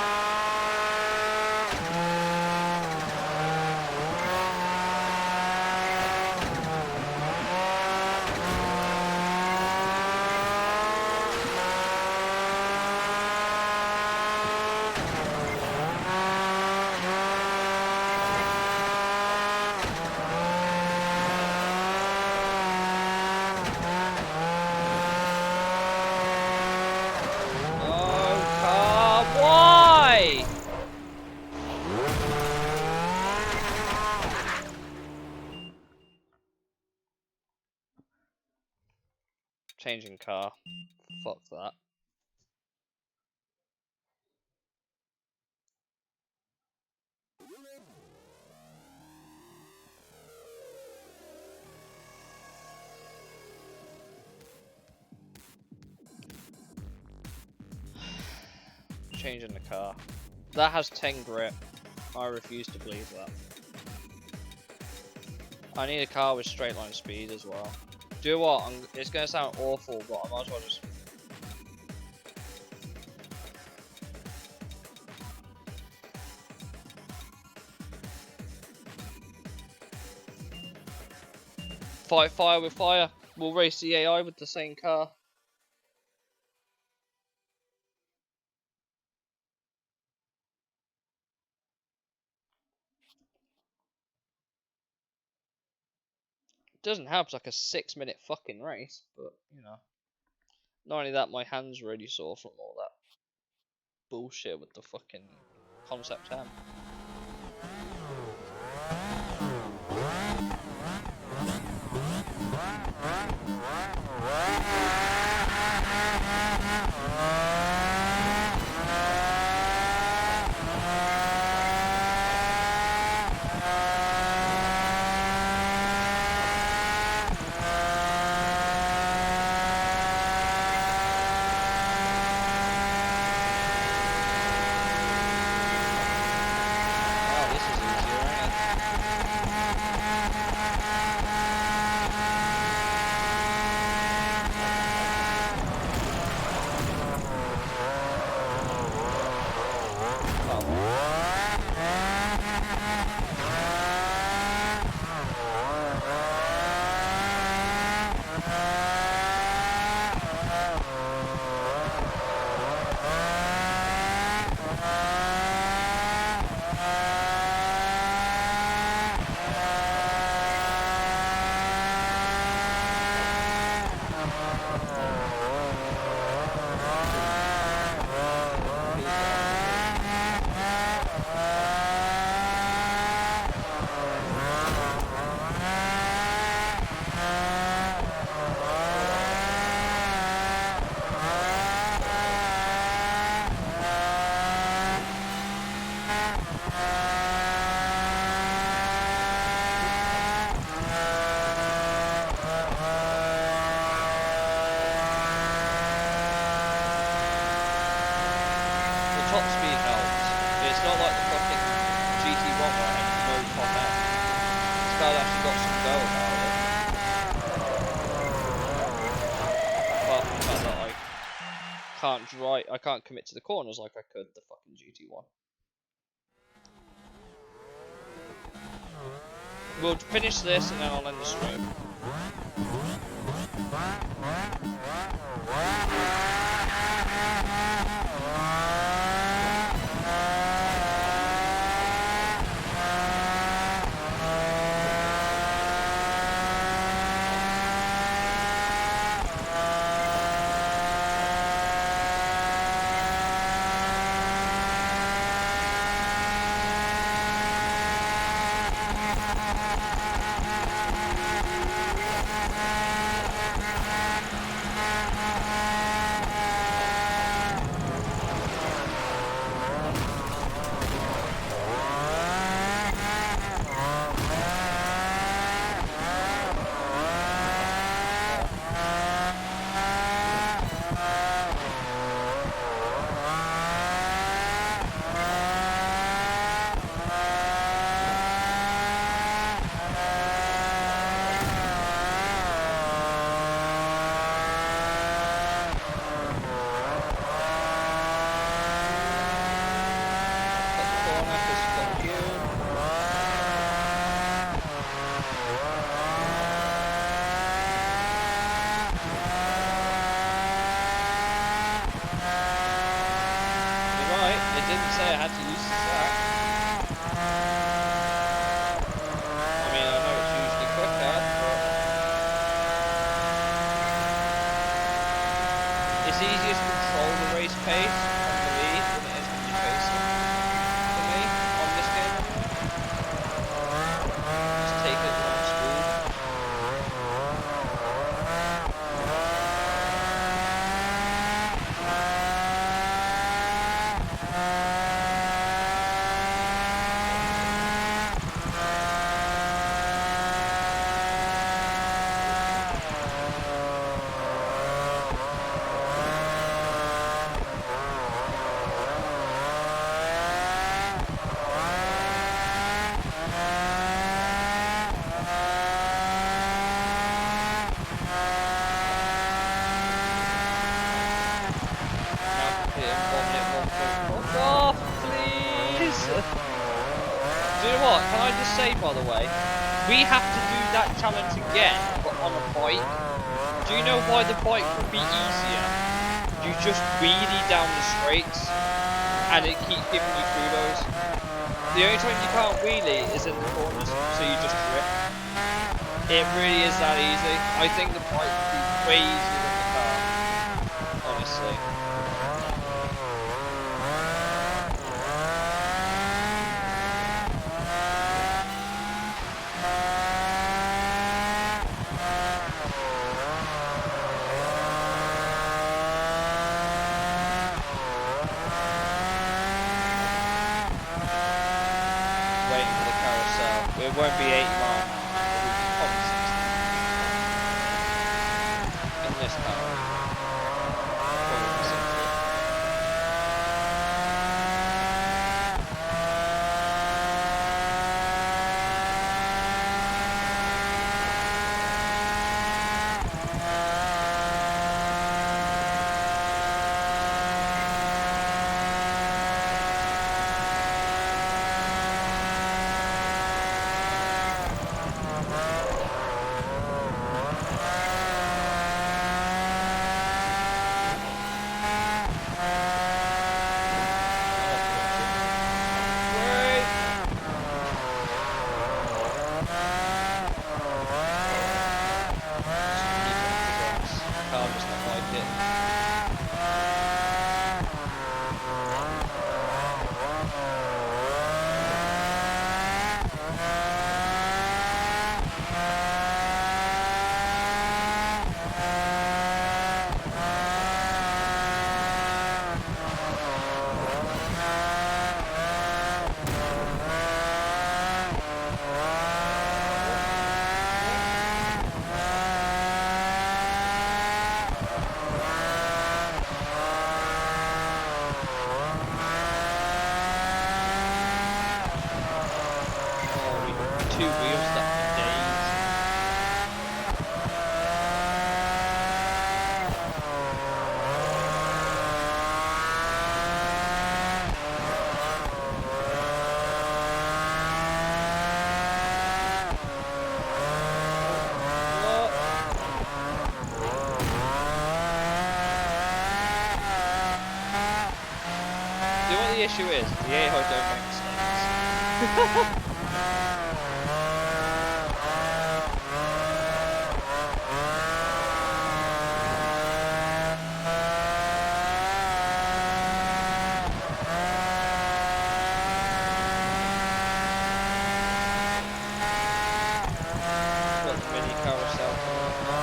Changing car. Fuck that. Changing the car. That has 10 grip. I refuse to believe that. I need a car with straight line speed as well. Do you know what? It's gonna sound awful, but I might as well just. Fight fire with fire. We'll race the AI with the same car. It doesn't help, it's like a 6-minute fucking race, but you know. Not only that, my hands really sore from all that bullshit with the fucking Concept M. card actually got some go about it. Apart from the fact that I can't commit to the corners like I could the fucking GT1. We'll finish this and then I'll end the stream. By the way, we have to do that challenge again, but on a bike. Do you know why the bike would be easier? You just wheelie down the straights, and it keeps giving you kudos. The only time you can't wheelie is in the corners, so you just drift. It really is that easy. I think the bike would be way easier than the car, honestly. It won't be 80 miles an hour, it will be probably 60. In this car. Probably 60. two wheels that are dead. issue is the AI don't make mistakes. Got the mini carousel coming up now.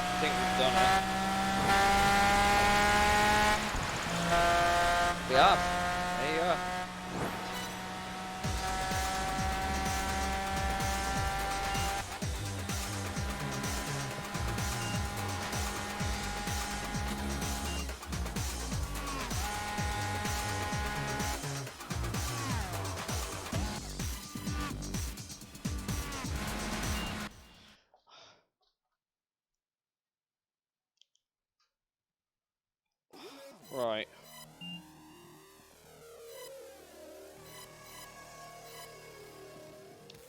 I think we've done it. We have. There you are. Right.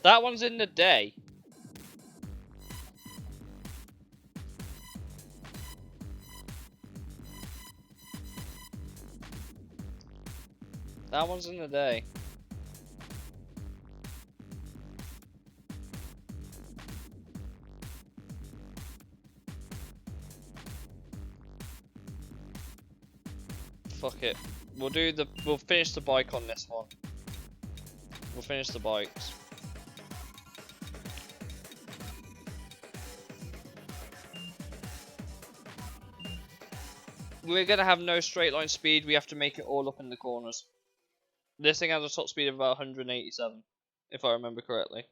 That one's in the day. That one's in the day. Fuck it. We'll finish the bike on this one. We'll finish the bikes. We're gonna have no straight line speed, we have to make it all up in the corners. This thing has a top speed of about 187, if I remember correctly.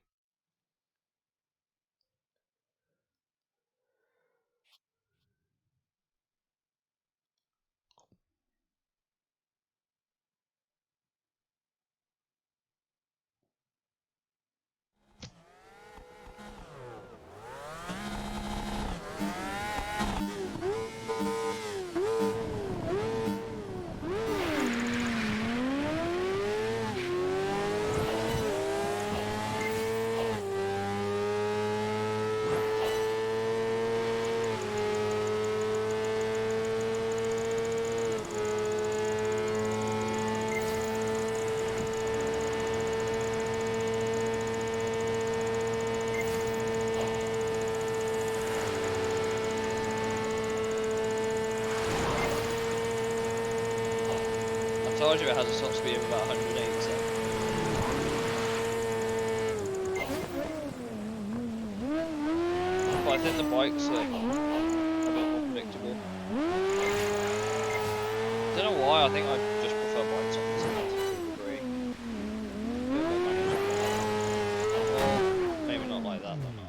I told you it has a top speed of about 187. But I think the bike's a bit more predictable. I don't know why, I think I just prefer bikes on this to a degree. A bit more manageable. Well, maybe not like that, but not.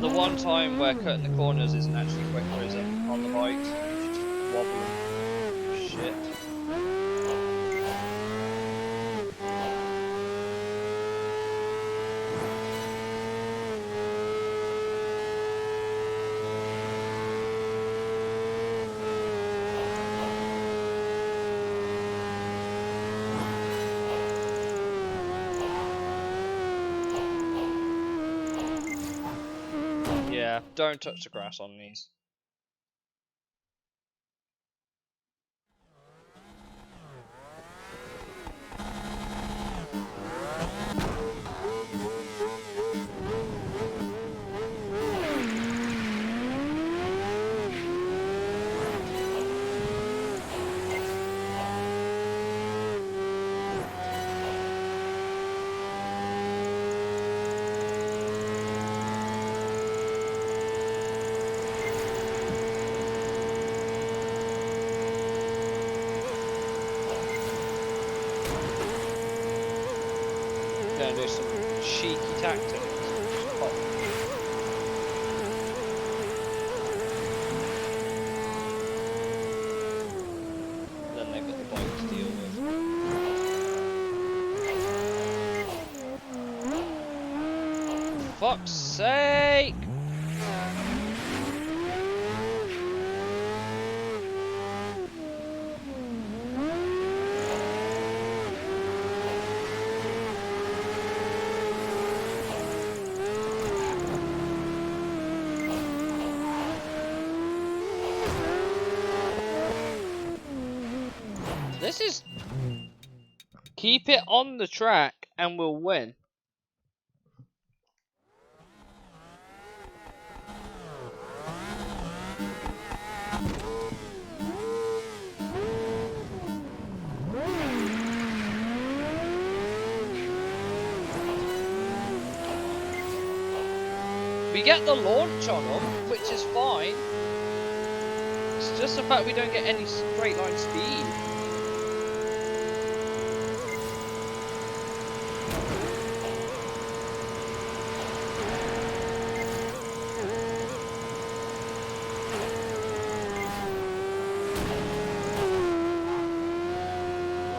The one time where cutting the corners isn't actually quicker, is it? On the bikes, just wobbling. Shit. Yeah, don't touch the grass on these. Gonna do some cheeky tactics. Just pop. Then they've got the bike to deal with. Fuck's sake! This is... Keep it on the track and we'll win. We get the launch on them, which is fine. It's just the fact we don't get any straight line speed.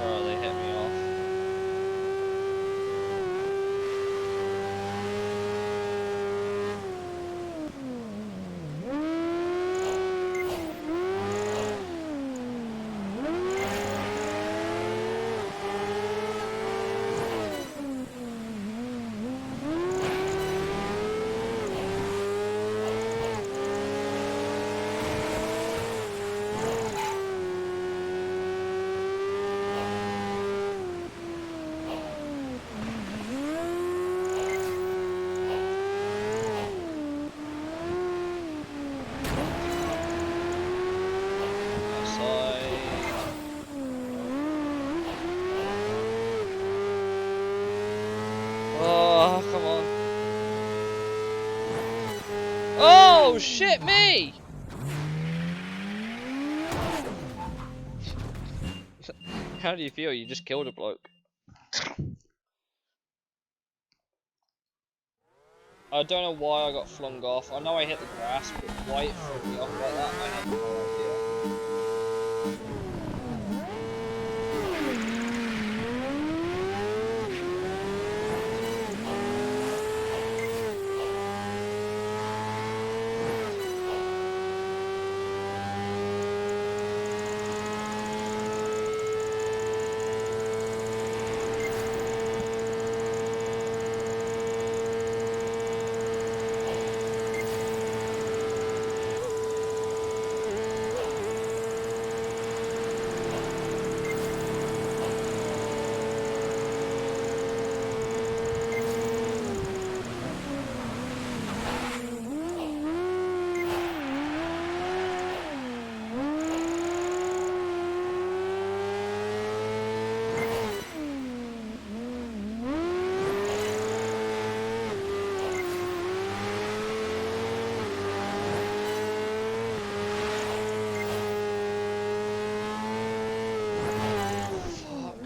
Oh, they hit me off. Oh, come on. Oh, shit me! How do you feel? You just killed a bloke. I don't know why I got flung off. I know I hit the grass, but why it threw me off like that, I have no idea.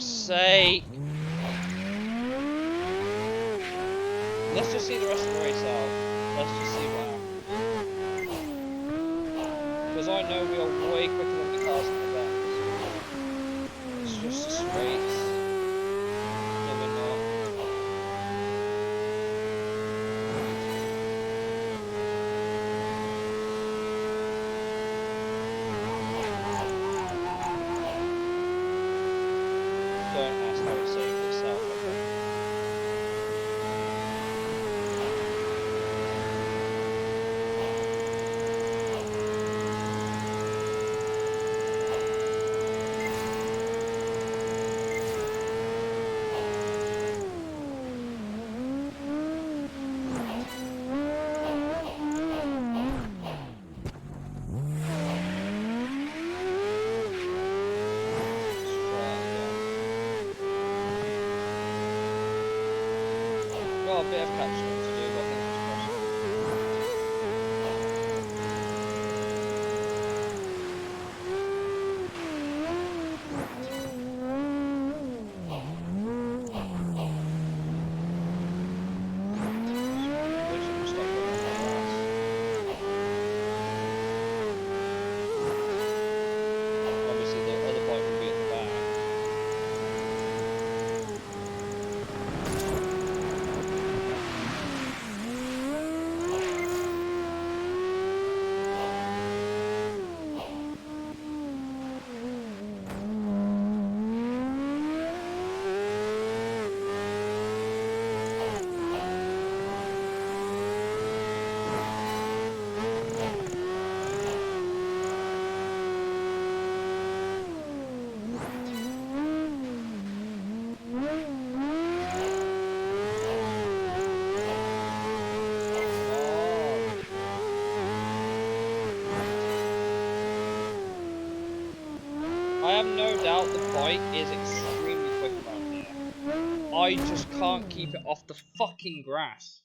Sake. Let's just see the rest of the race out. Let's just see what happens. Because I know we are way quicker than the cars in the back. It's just a straight. No, we're not. Don't ask how it saved itself, okay? got a bit of catching up to do, but I think it's possible. Literally just stop running on my grass. Obviously, the other bike will be at the back. I have no doubt the bike is extremely quick around here. I just can't keep it off the fucking grass.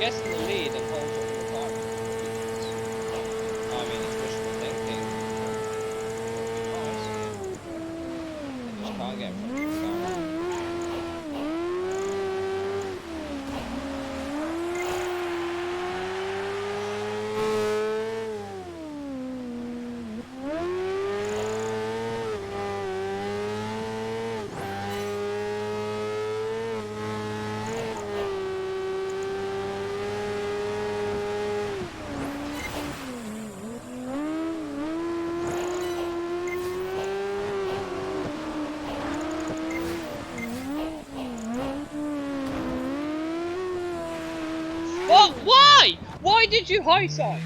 Gets in the lead and holds up the car. I mean, it's wishful thinking. Nice. I just can't get in front of the car. What? Why? Why did you high side?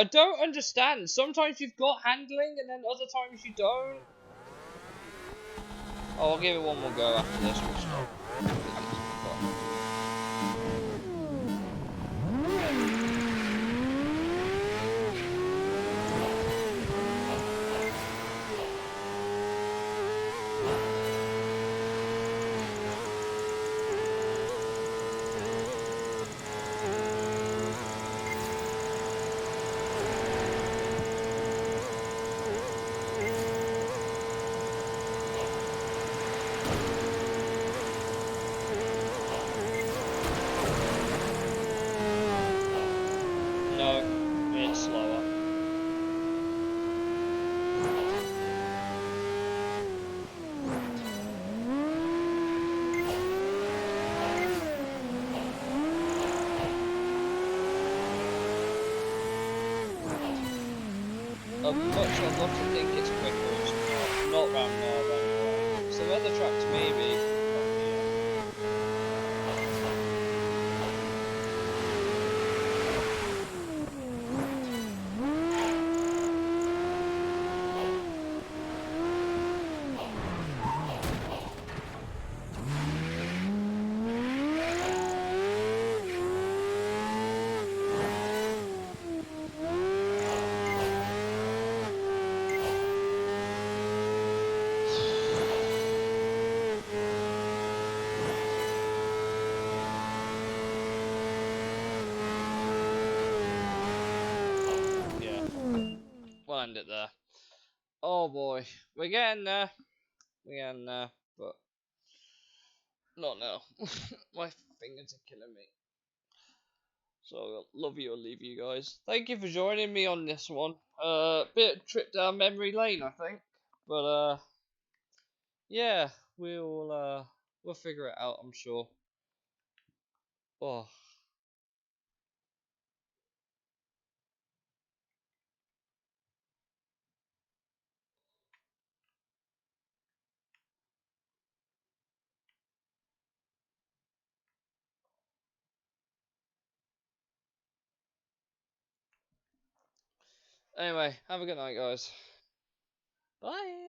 I don't understand. Sometimes you've got handling, and then other times you don't. Oh, I'll give it one more go after this. We'll stop. No, it's slower. Much I'd love to think it's quicker, it's not round Nerve anyway. Some other tracks maybe. Yeah, we'll end it there. Oh boy, we're getting there. We're getting there, but not now. My fingers are killing me. So love you, I'll leave you guys. Thank you for joining me on this one. Bit of trip down memory lane, I think. But yeah, we'll figure it out, I'm sure. Oh. Anyway, have a good night, guys. Bye.